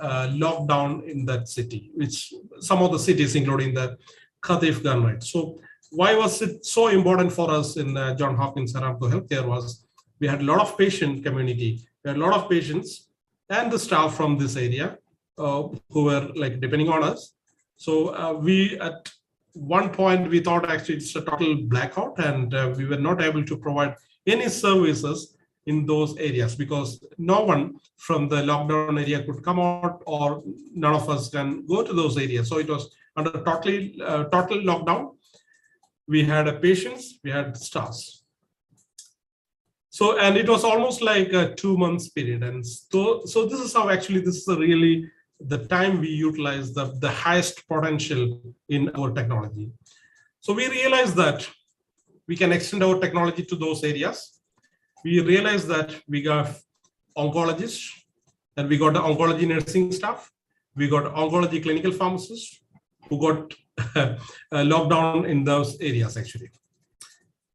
lockdown in that city, which some of the cities, including the Qatif Governorate. So why was it so important for us in John Hopkins Aramco Healthcare was we had a lot of patient community, we had a lot of patients and the staff from this area who were like depending on us. So we at one point, we thought actually it's a total blackout and we were not able to provide any services in those areas because no one from the lockdown area could come out or none of us can go to those areas. So it was under total lockdown. We had patients, we had staffs. So, and it was almost like a 2 months period. And so this is how actually this is really the time we utilize the highest potential in our technology. So we realized that we can extend our technology to those areas. We realized that we got oncologists and we got the oncology nursing staff. We got oncology clinical pharmacists who got locked down in those areas actually.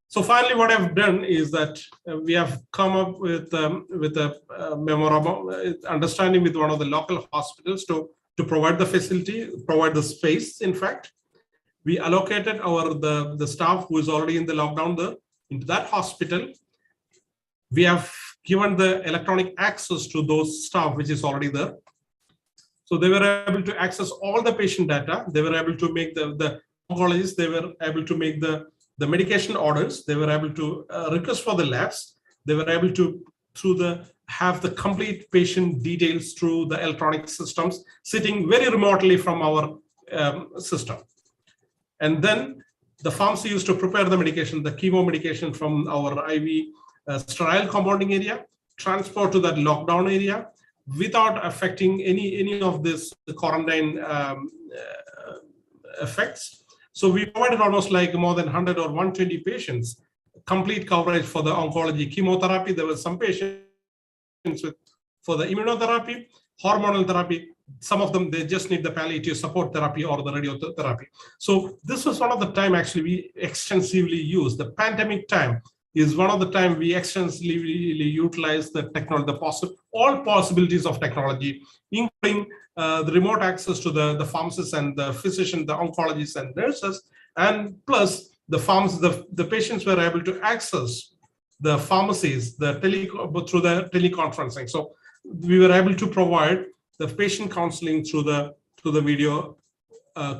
So finally, what I've done is that we have come up with a memorandum understanding with one of the local hospitals to provide the facility, provide the space. In fact, we allocated the staff who is already in the lockdown there into that hospital. We have given the electronic access to those staff which is already there. So they were able to access all the patient data. They were able to make the oncologists, they were able to make the medication orders. They were able to request for the labs. They were able to have the complete patient details through the electronic systems sitting very remotely from our system. And then the pharmacy used to prepare the medication, the chemo medication from our IV sterile compounding area, transport to that lockdown area without affecting any of this quarantine effects. So we provided almost like more than 100 or 120 patients, complete coverage for the oncology chemotherapy. There were some patients for the immunotherapy, hormonal therapy. Some of them, they just need the palliative support therapy or the radiotherapy. So this was one of the time actually we extensively used. The pandemic time is one of the time we extensively utilize the technology, all possibilities of technology, including the remote access to the pharmacists and the physicians, the oncologists and nurses, and plus the patients were able to access the pharmacies through the teleconferencing. So we were able to provide the patient counseling through the video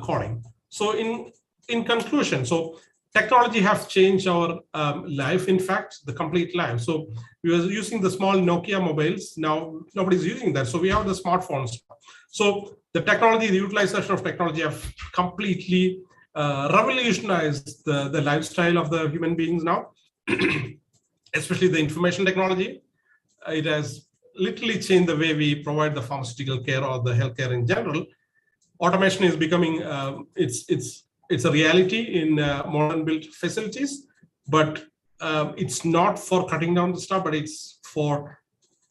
calling. So in conclusion, so technology has changed our life, in fact, the complete life. So we were using the small Nokia mobiles. Now nobody's using that. So we have the smartphones. So the technology, the utilization of technology have completely revolutionized the lifestyle of the human beings now, especially the information technology. It has literally changed the way we provide the pharmaceutical care or the healthcare in general. Automation is becoming, it's a reality in modern built facilities, but it's not for cutting down the stuff, but it's for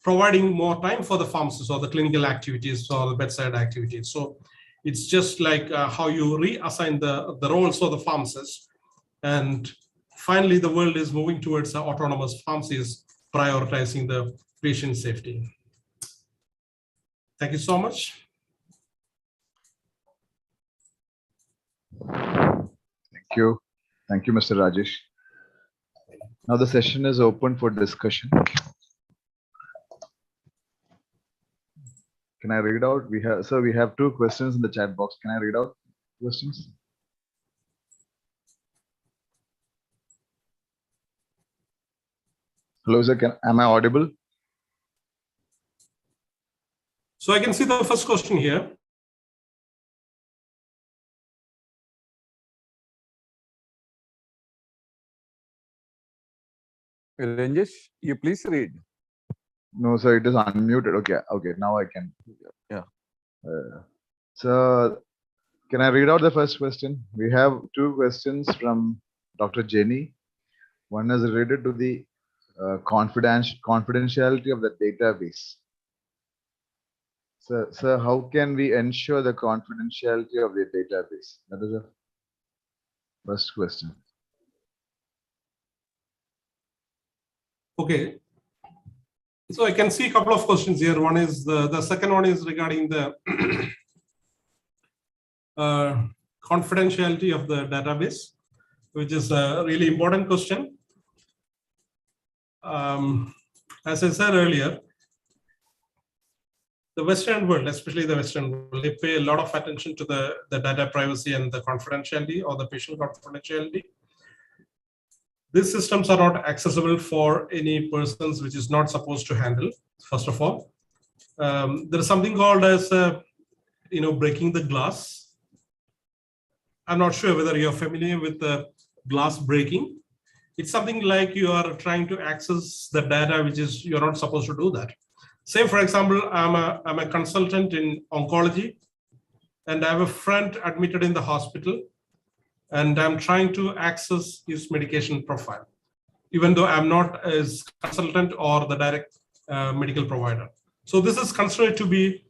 providing more time for the pharmacists or the clinical activities or the bedside activities. So it's just like how you reassign the roles for the pharmacists. And finally, the world is moving towards autonomous pharmacies, prioritizing the patient safety. Thank you so much.
Thank you. Thank you, Mr. Rajesh. Now the session is open for discussion. Can I read out? We have two questions in the chat box. Can I read out questions? Hello, sir. Am I audible?
So I can see the first question here.
Rajesh, you please read.
No, sir, it is unmuted. Okay, now I can.
Yeah.
So, can I read out the first question? We have two questions from Dr. Jenny. One is related to the confidentiality of the database. So, how can we ensure the confidentiality of the database? That is the first question.
Okay. So I can see a couple of questions here. One is the second one is regarding the confidentiality of the database, which is a really important question. As I said earlier, the Western world, especially the Western world, they pay a lot of attention to the data privacy and the confidentiality or the patient confidentiality. These systems are not accessible for any persons which is not supposed to handle, first of all. There is something called as, breaking the glass. I'm not sure whether you're familiar with the glass breaking. It's something like you are trying to access the data, which is, you're not supposed to do that. Say, for example, I'm a consultant in oncology, and I have a friend admitted in the hospital, and I'm trying to access his medication profile, even though I'm not as consultant or the direct medical provider. So this is considered to be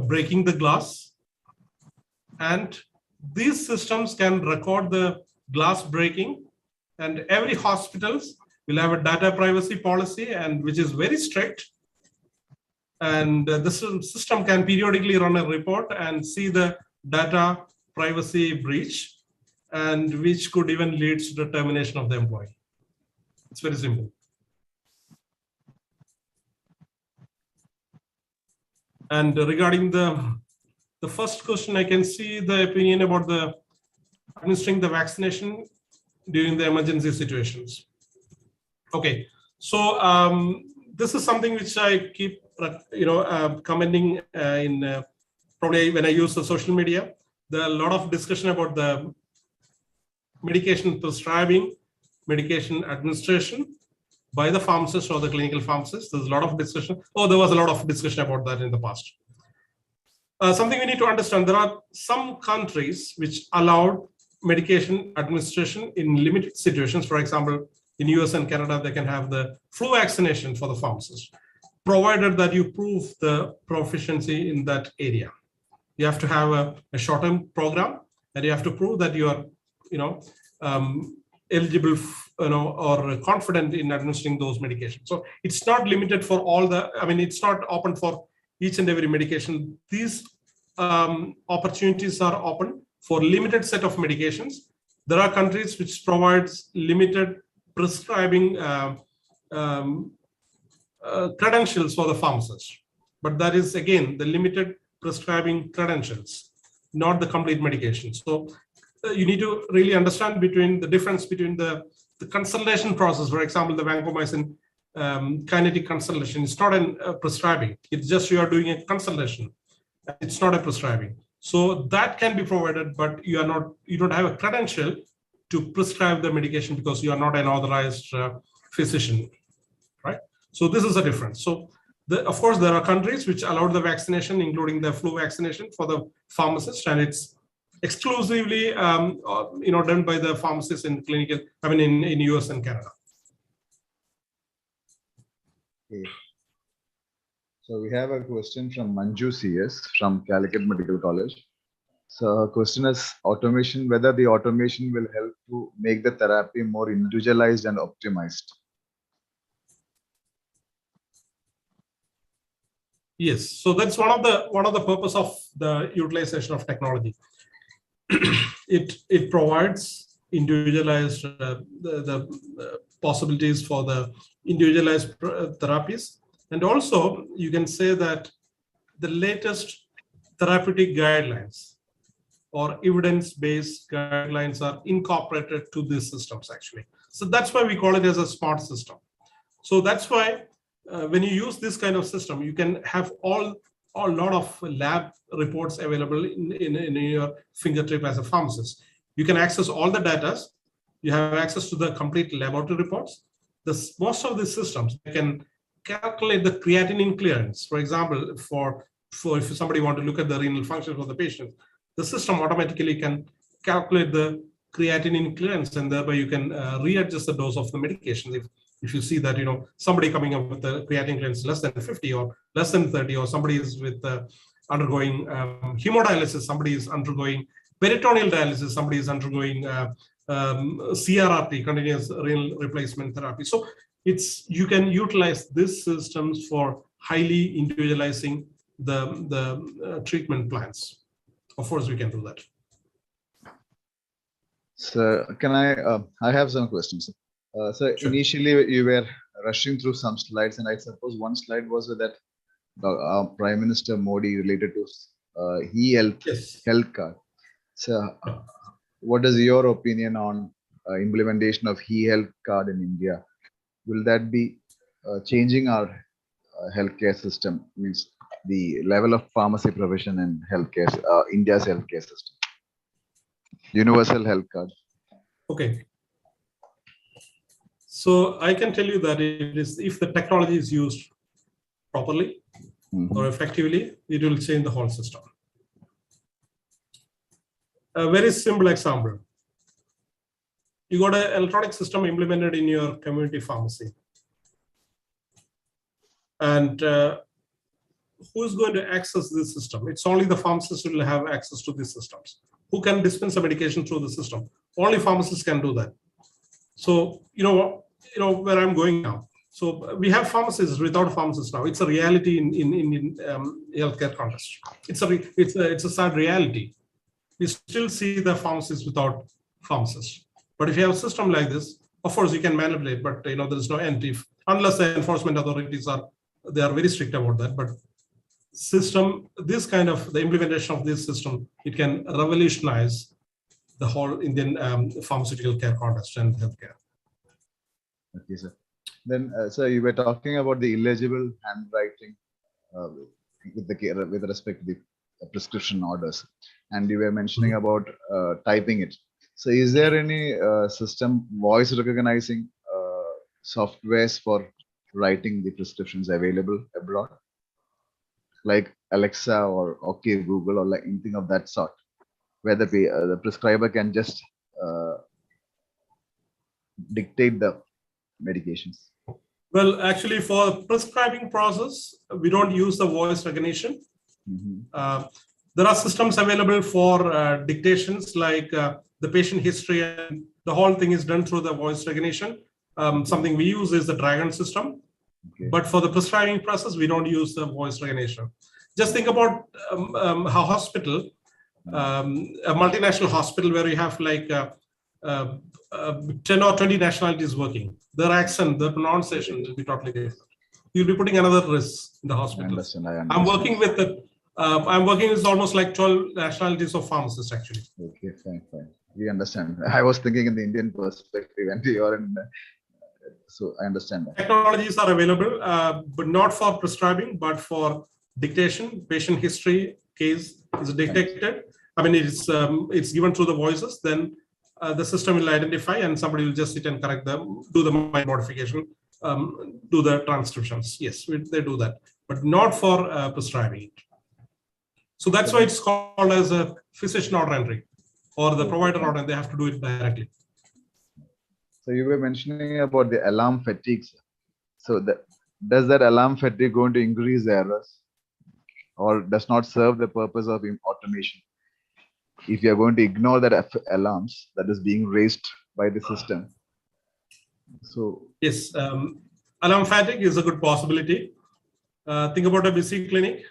breaking the glass. And these systems can record the glass breaking, and every hospital will have a data privacy policy, and which is very strict. And this system can periodically run a report and see the data privacy breach, and which could even lead to the termination of the employee. It's very simple. And regarding the first question, I can see the opinion about the administering the vaccination during the emergency situations. Okay, so this is something which I keep, commenting in probably when I use the social media. There are a lot of discussion about the medication prescribing, medication administration by the pharmacist or the clinical pharmacist. There's a lot of discussion. Oh, there was a lot of discussion about that in the past. Something we need to understand, there are some countries which allowed medication administration in limited situations. For example, in US and Canada, they can have the flu vaccination for the pharmacist, provided that you prove the proficiency in that area. You have to have a short-term program, and you have to prove that you are, eligible, or confident in administering those medications. So it's not limited for all the, it's not open for each and every medication. These opportunities are open for limited set of medications. There are countries which provides limited prescribing credentials for the pharmacist, but that is again the limited prescribing credentials, not the complete medication. So you need to really understand between the difference between the consultation process. For example, the vancomycin kinetic consultation is not a prescribing. It's just you are doing a consultation. It's not a prescribing. So that can be provided, but you don't have a credential to prescribe the medication because you are not an authorized physician, right? So this is a difference. So of course, there are countries which allowed the vaccination, including the flu vaccination for the pharmacist, and it's exclusively done by the pharmacists in clinical, in US and Canada.
Okay. So we have a question from Manju CS from Calicut Medical College. So her question is automation, whether the automation will help to make the therapy more individualized and optimized.
Yes, so that's one of the purpose of the utilization of technology. It provides individualized the possibilities for the individualized therapies, and also you can say that the latest therapeutic guidelines or evidence-based guidelines are incorporated to these systems actually. So that's why we call it as a smart system. So that's why when you use this kind of system, you can have a lot of lab reports available in your fingertip as a pharmacist. You can access all the data. You have access to the complete laboratory reports. Most of these systems can calculate the creatinine clearance. For example, for if somebody want to look at the renal function of the patient, the system automatically can calculate the creatinine clearance, and thereby you can readjust the dose of the medication. If you see that somebody coming up with the creatinine clearance less than 50 or less than 30, or somebody is with undergoing hemodialysis, somebody is undergoing peritoneal dialysis, somebody is undergoing CRRT, continuous renal replacement therapy. So you can utilize these systems for highly individualizing the treatment plans. Of course, we can do that.
So can I have some questions. So sure. Initially you were rushing through some slides, and I suppose one slide was that Prime Minister Modi related to health card. So what is your opinion on implementation of health card in India? Will that be changing our healthcare system? Means the level of pharmacy provision in healthcare, India's healthcare system. Universal health card.
Okay. So I can tell you that if the technology is used properly or effectively, it will change the whole system. A very simple example. You got an electronic system implemented in your community pharmacy. And who is going to access this system? It's only the pharmacist who will have access to these systems. Who can dispense a medication through the system? Only pharmacists can do that. So, where I'm going now. So we have pharmacists without pharmacists now. It's a reality in healthcare context. It's a sad reality. We still see the pharmacists without pharmacists. But if you have a system like this, of course you can manipulate, but there is no end unless the enforcement authorities are very strict about that. But the implementation of this system, it can revolutionize the whole Indian pharmaceutical care context and healthcare.
Okay, sir. Then, so you were talking about the illegible handwriting with respect to the prescription orders, and you were mentioning about typing it. So, is there any system voice recognizing softwares for writing the prescriptions available abroad, like Alexa or OK Google or like anything of that sort, where the prescriber can just dictate the medications?
Well, actually, for prescribing process, we don't use the voice recognition. There are systems available for dictations, like the patient history, and the whole thing is done through the voice recognition. Something we use is the Dragon system.
Okay.
But for the prescribing process, we don't use the voice recognition. Just think about a hospital, a multinational hospital where you have like 10 or 20 nationalities working. Their accent, their pronunciation will be totally different. You'll be putting another risk in the hospital.
I understand.
I'm working with I'm working with almost like 12 nationalities of pharmacists actually.
Okay, fine. We understand. I was thinking in the Indian perspective, and you're in. So I understand that.
Technologies are available, but not for prescribing, but for dictation. Patient history case is detected. I mean, it's given through the voices. Then the system will identify, and somebody will just sit and correct them, do the mind modification, do the transcriptions. Yes, they do that, but not for prescribing. So that's why it's called as a physician order entry, or the provider order. They have to do it directly.
So you were mentioning about the alarm fatigues. So does that alarm fatigue going to increase errors, or does not serve the purpose of automation? If you are going to ignore that alarms that is being raised by the system. So
yes, alarm fatigue is a good possibility. Think about a busy clinic,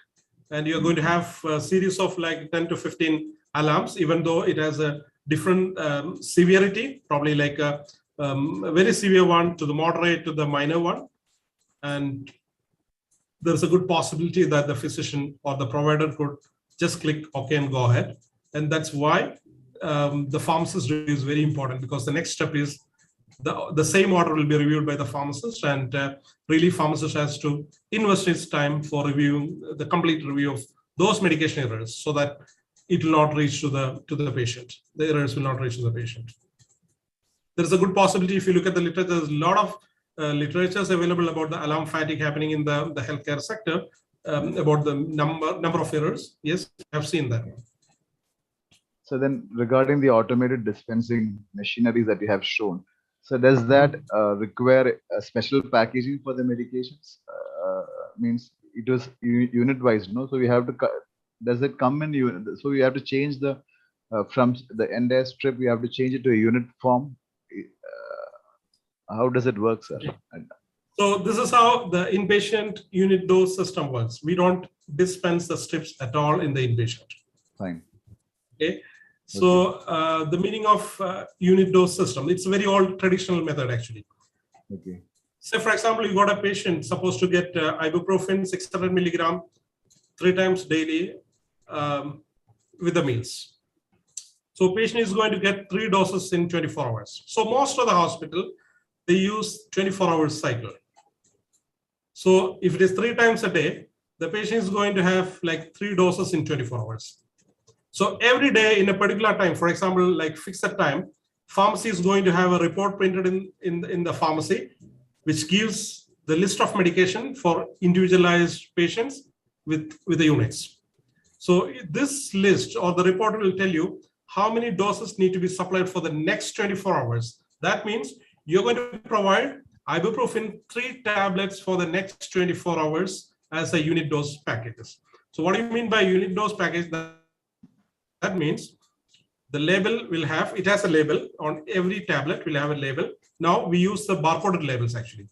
and you're going to have a series of like 10 to 15 alarms, even though it has a different severity, probably like a very severe one to the moderate to the minor one. And there's a good possibility that the physician or the provider could just click OK and go ahead. And that's why the pharmacist review is very important, because the next step is the same order will be reviewed by the pharmacist, and really pharmacist has to invest his time for reviewing the complete review of those medication errors, so that it will not reach to the patient. The errors will not reach to the patient. There's a good possibility, if you look at the literature, there's a lot of literatures available about the alarm fatigue happening in the healthcare sector, about the number of errors. Yes, I've seen that.
So then, regarding the automated dispensing machineries that you have shown, so does that require a special packaging for the medications? Means it was unit wise, no? So we have to. Does it come in unit? So we have to change the from the entire strip. We have to change it to a unit form. How does it work, sir?
So this is how the inpatient unit dose system works. We don't dispense the strips at all in the inpatient.
Fine.
Okay. So the meaning of unit dose system, it's a very old traditional method actually.
Okay.
Say for example, you got a patient supposed to get ibuprofen 600 milligram 3 times daily with the meals. So patient is going to get 3 doses in 24 hours. So most of the hospital, they use 24-hour cycle. So if it is 3 times a day, the patient is going to have like 3 doses in 24 hours. So every day in a particular time, for example, like fixed time, pharmacy is going to have a report printed in the pharmacy, which gives the list of medication for individualized patients with the units. So this list or the report will tell you how many doses need to be supplied for the next 24 hours. That means you're going to provide ibuprofen 3 tablets for the next 24 hours as a unit dose packages. So what do you mean by unit dose package? That means the label will have, it has a label on every tablet, will have a label. Now we use the barcoded labels actually.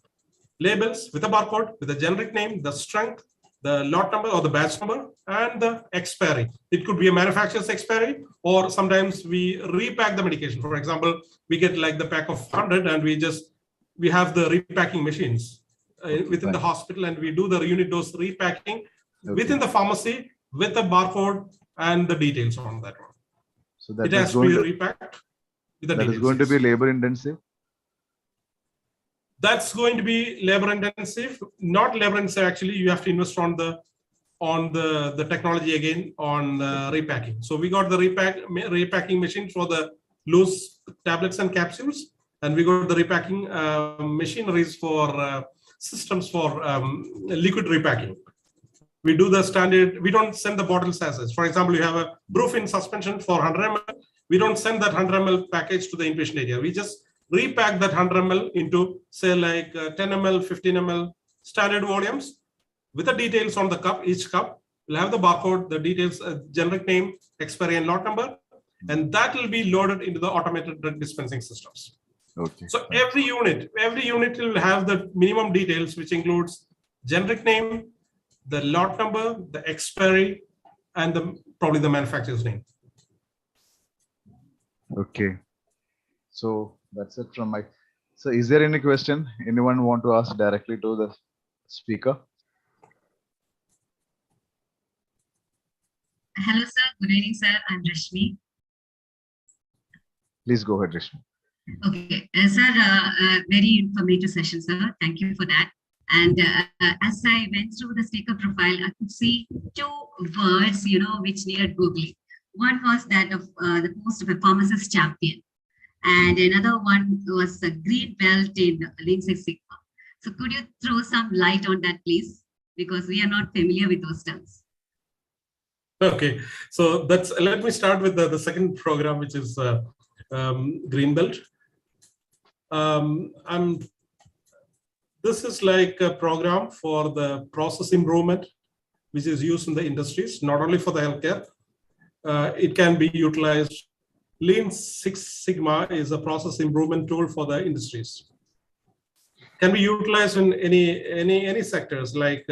Labels with a barcode, with a generic name, the strength, the lot number or the batch number, and the expiry. It could be a manufacturer's expiry, or sometimes we repack the medication. For example, we get like the pack of 100 and we have the repacking machines within the hospital, and we do the unit dose repacking within the pharmacy with the barcode and the details on that one.
So that
it has to be repacked with the details.
That is going to be labor intensive?
That's going to be labor intensive, not labor intensive. Actually, you have to invest on the technology again on repacking. So we got the repacking machine for the loose tablets and capsules, and we got the repacking machineries for systems for liquid repacking. We do the standard. We don't send the bottles as is. For example, you have a Brufen suspension for 100 ml. We don't send that 100 ml package to the inpatient area. We just repack that 100 ml into, say, like 10 ml, 15 ml standard volumes with the details on the cup. Each cup will have the barcode, the details, generic name, expiry, and lot number, and that will be loaded into the automated drug dispensing systems.
Okay.
So every unit will have the minimum details, which includes generic name, the lot number, the expiry, and probably the manufacturer's name.
Okay. So that's it from my. So is there any question anyone want to ask directly to the speaker?
Hello, sir. Good evening, sir. I'm Rashmi.
Please go ahead, Rishmi.
Okay, sir, very informative session, sir. Thank you for that. And as I went through the speaker profile, I could see two words, which needed Googling. One was that of the post of a pharmacist champion, and another one was a green belt in Lean Six Sigma. So could you throw some light on that, please? Because we are not familiar with those terms.
Okay, so let me start with the second program, which is green belt. This is like a program for the process improvement, which is used in the industries, not only for the healthcare. It can be utilized. Lean Six Sigma is a process improvement tool for the industries. Can be utilized in any sectors. Like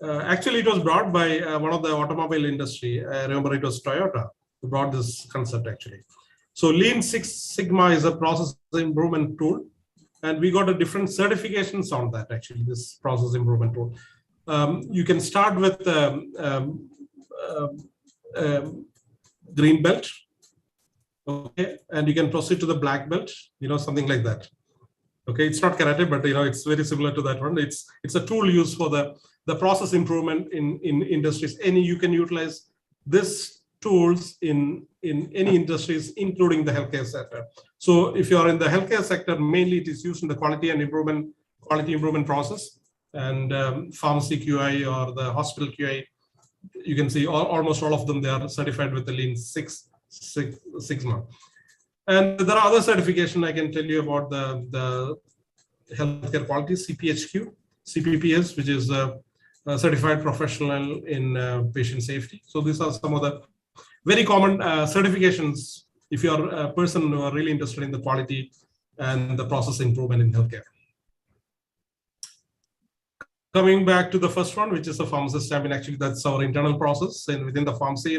actually, it was brought by one of the automobile industry. I remember it was Toyota who brought this concept actually. So Lean Six Sigma is a process improvement tool, and we got a different certifications on that actually, this process improvement tool. You can start with green belt, okay, and you can proceed to the black belt, something like that. Okay, it's not karate, but it's very similar to that one. It's a tool used for the process improvement in industries. You can utilize this tools in any industries, including the healthcare sector. So if you are in the healthcare sector, mainly it is used in the quality improvement process, and pharmacy QI or the hospital QI. You can see almost all of them, they are certified with the Lean Six Sigma. And there are other certifications I can tell you about the healthcare quality, CPHQ, CPPS, which is a certified professional in patient safety. So these are some of the very common certifications if you are a person who are really interested in the quality and the process improvement in healthcare. Coming back to the first one, which is the pharmacist champion, actually that's our internal process. And within the pharmacy,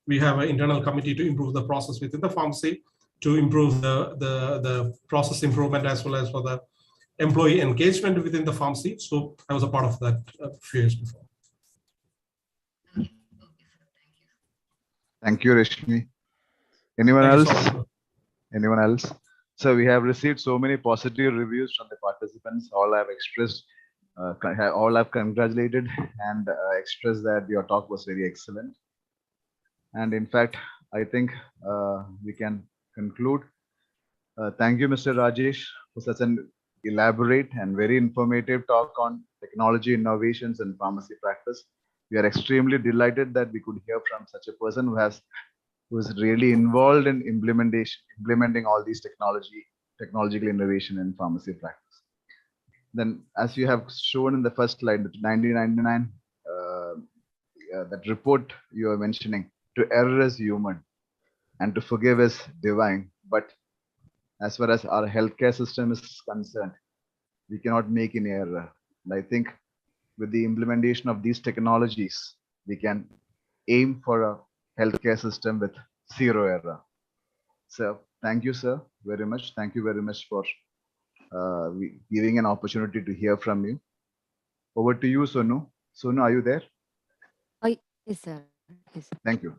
we have an internal committee to improve the process within the pharmacy, to improve the process improvement as well as for the employee engagement within the pharmacy. So I was a part of that a few years before.
Thank you, Rashmi. Anyone else? Anyone else? So we have received so many positive reviews from the participants. All have expressed, all have congratulated and expressed that your talk was very excellent. And in fact, I think we can conclude. Thank you, Mr. Rajesh, for such an elaborate and very informative talk on technology innovations and pharmacy practice. We are extremely delighted that we could hear from such a person who is really involved in implementing all these technological innovation in pharmacy practice. Then, as you have shown in the first slide, the 1999 that report you are mentioning, to err is human and to forgive is divine. But as far as our healthcare system is concerned, we cannot make any error. And I think with the implementation of these technologies, we can aim for a healthcare system with zero error. So thank you, sir, very much. Thank you very much for giving an opportunity to hear from you. Over to you, Sonu. Sonu, are you there?
Yes, sir. Yes, sir.
Thank you.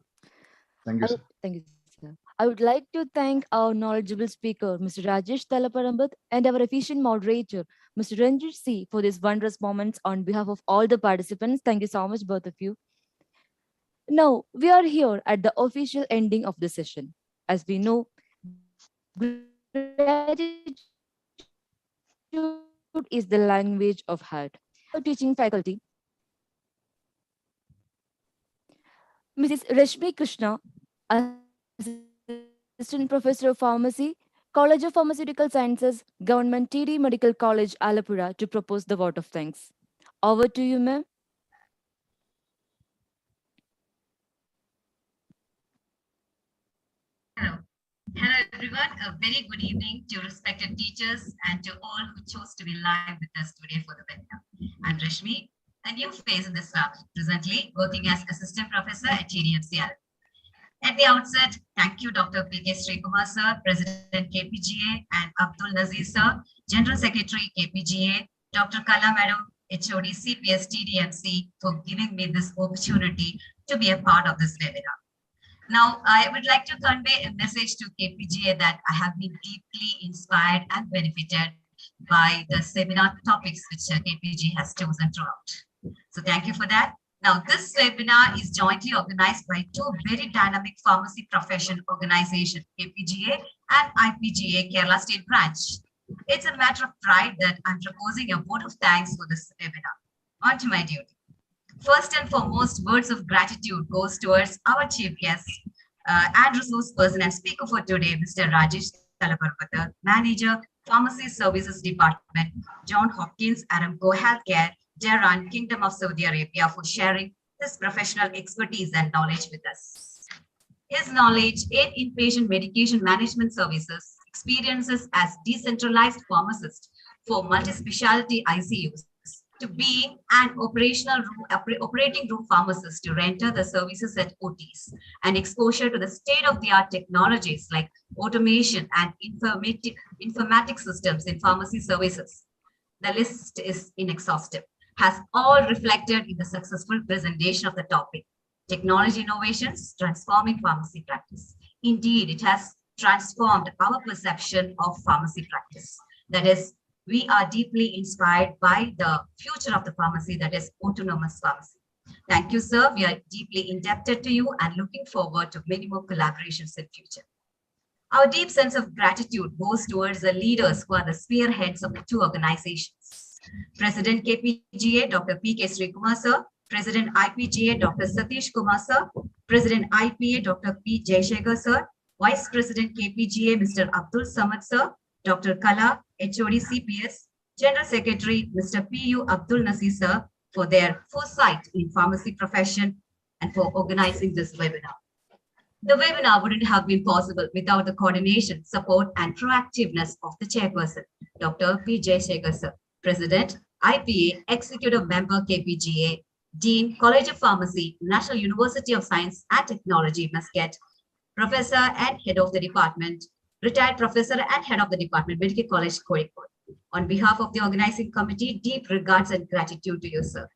Thank you, sir.
Thank you, sir. I would like to thank our knowledgeable speaker, Mr. Rajesh Thalapparambath, and our efficient moderator, Mr. Ranjit C, for these wondrous moments on behalf of all the participants. Thank you so much, both of you. Now, we are here at the official ending of the session. As we know, gratitude is the language of heart. Our teaching faculty, Mrs. Rashmi Krishna, Assistant Professor of Pharmacy, College of Pharmaceutical Sciences, Government TD Medical College, Alapura, to propose the vote of thanks. Over to you, ma'am.
Hello. Hello, everyone. A very good evening to respected teachers and to all who chose to be live with us today for the webinar. I'm Rashmi, a new face in this lab, presently working as Assistant Professor at TDMCL. At the outset, thank you, Dr. P.K. Srikumar, sir, President KPGA, and Abdul Nazir, sir, General Secretary KPGA, Dr. Kala Madam, HOD CPS TDMC, for giving me this opportunity to be a part of this webinar. Now, I would like to convey a message to KPGA that I have been deeply inspired and benefited by the seminar topics which KPGA has chosen throughout. So thank you for that. Now, this webinar is jointly organized by two very dynamic pharmacy profession organizations, KPGA and IPGA Kerala State Branch. It's a matter of pride that I'm proposing a vote of thanks for this webinar. On to my duty. First and foremost, words of gratitude goes towards our chief guest and resource person and speaker for today, Mr. Rajesh Thalapparambath, Manager, Pharmacy Services Department, John Hopkins Aramco Healthcare, Tehran, Kingdom of Saudi Arabia, for sharing his professional expertise and knowledge with us. His knowledge in inpatient medication management services, experiences as decentralized pharmacist for multi-specialty ICUs, to being an operating room pharmacist to render the services at OTs, and exposure to the state-of-the-art technologies like automation and informatics systems in pharmacy services. The list is inexhaustive, has all reflected in the successful presentation of the topic, technology innovations transforming pharmacy practice. Indeed, it has transformed our perception of pharmacy practice. That is, we are deeply inspired by the future of the pharmacy, that is autonomous pharmacy. Thank you, sir. We are deeply indebted to you and looking forward to many more collaborations in future. Our deep sense of gratitude goes towards the leaders who are the spearheads of the two organizations. President KPGA, Dr. P.K. Srikumar, sir, President IPGA, Dr. Satish Kumar, sir, President IPA, Dr. P. Jaishankar, sir, Vice President KPGA, Mr. Abdul Samad, sir, Dr. Kala, HOD CPS, General Secretary, Mr. P.U. Abdul Nasir, sir, for their foresight in pharmacy profession and for organizing this webinar. The webinar wouldn't have been possible without the coordination, support, and proactiveness of the chairperson, Dr. P. Jaishankar, sir, President, IPA, Executive Member, KPGA, Dean, College of Pharmacy, National University of Science and Technology, Muscat, Professor and Head of the Department, Retired Professor and Head of the Department, Medical College, Kozhikode. On behalf of the organizing committee, deep regards and gratitude to you, sir.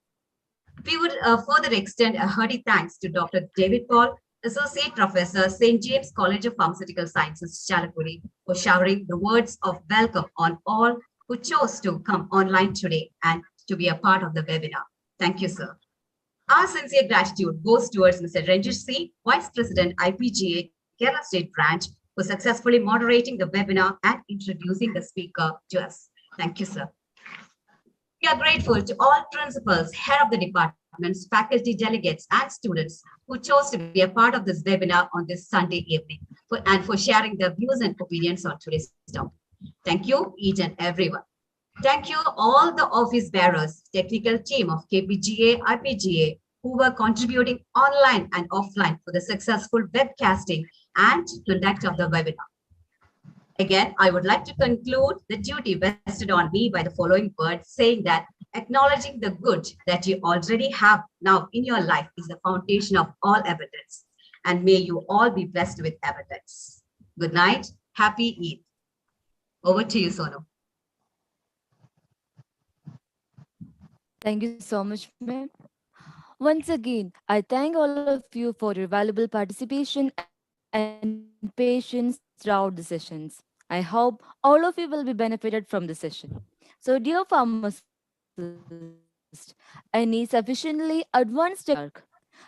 We would further extend a hearty thanks to Dr. David Paul, Associate Professor, St. James College of Pharmaceutical Sciences, Chalapuri, for showering the words of welcome on all who chose to come online today and to be a part of the webinar. Thank you, sir. Our sincere gratitude goes towards Mr. Ranjit C, Vice President, IPGA, Kerala State Branch, for successfully moderating the webinar and introducing the speaker to us. Thank you, sir. We are grateful to all principals, head of the departments, faculty delegates, and students who chose to be a part of this webinar on this Sunday evening and for sharing their views and opinions on today's topic. Thank you, each and everyone. Thank you, all the office bearers, technical team of KPGA, IPGA, who were contributing online and offline for the successful webcasting and conduct of the webinar. Again, I would like to conclude the duty vested on me by the following words, saying that acknowledging the good that you already have now in your life is the foundation of all evidence. And may you all be blessed with evidence. Good night. Happy Eid. Over to you, Sonu.
Thank you so much, ma'am. Once again, I thank all of you for your valuable participation and patience throughout the sessions. I hope all of you will be benefited from the session. So, dear pharmacists, any sufficiently advanced technology work?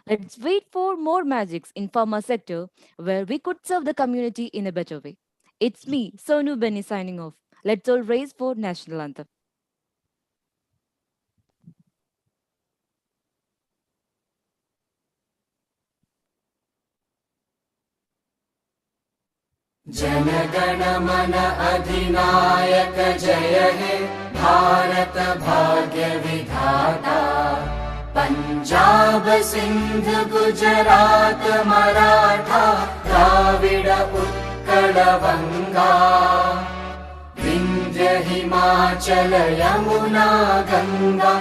Let's wait for more magics in pharma sector where we could serve the community in a better way. It's me, Sonu Benny signing off. Let's all raise for national anthem.
जनगण मन अधिनायक जय हे भारत भाग्य विधाता पंजाब सिंध गुजरात मराठा द्राविड उत्कल बंगा विंध्य हिमाचल यमुना गंगा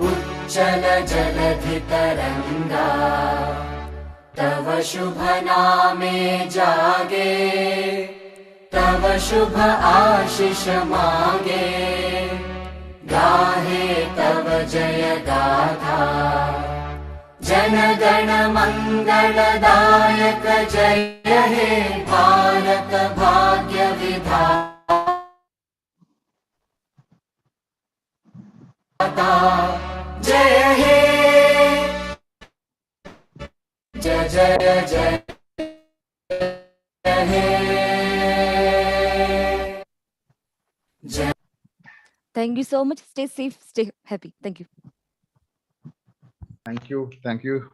उच्चल जलधि तरंगा तव शुभ नामे जागे तव शुभ आशीष मांगे गाहे तव जय गाथा जन गण मंगलदायक जय हे भारत भाग्य विधाता जय हे जय जय जय हे जय
Thank you so much. Stay safe, stay happy. Thank you.
Thank you. Thank you.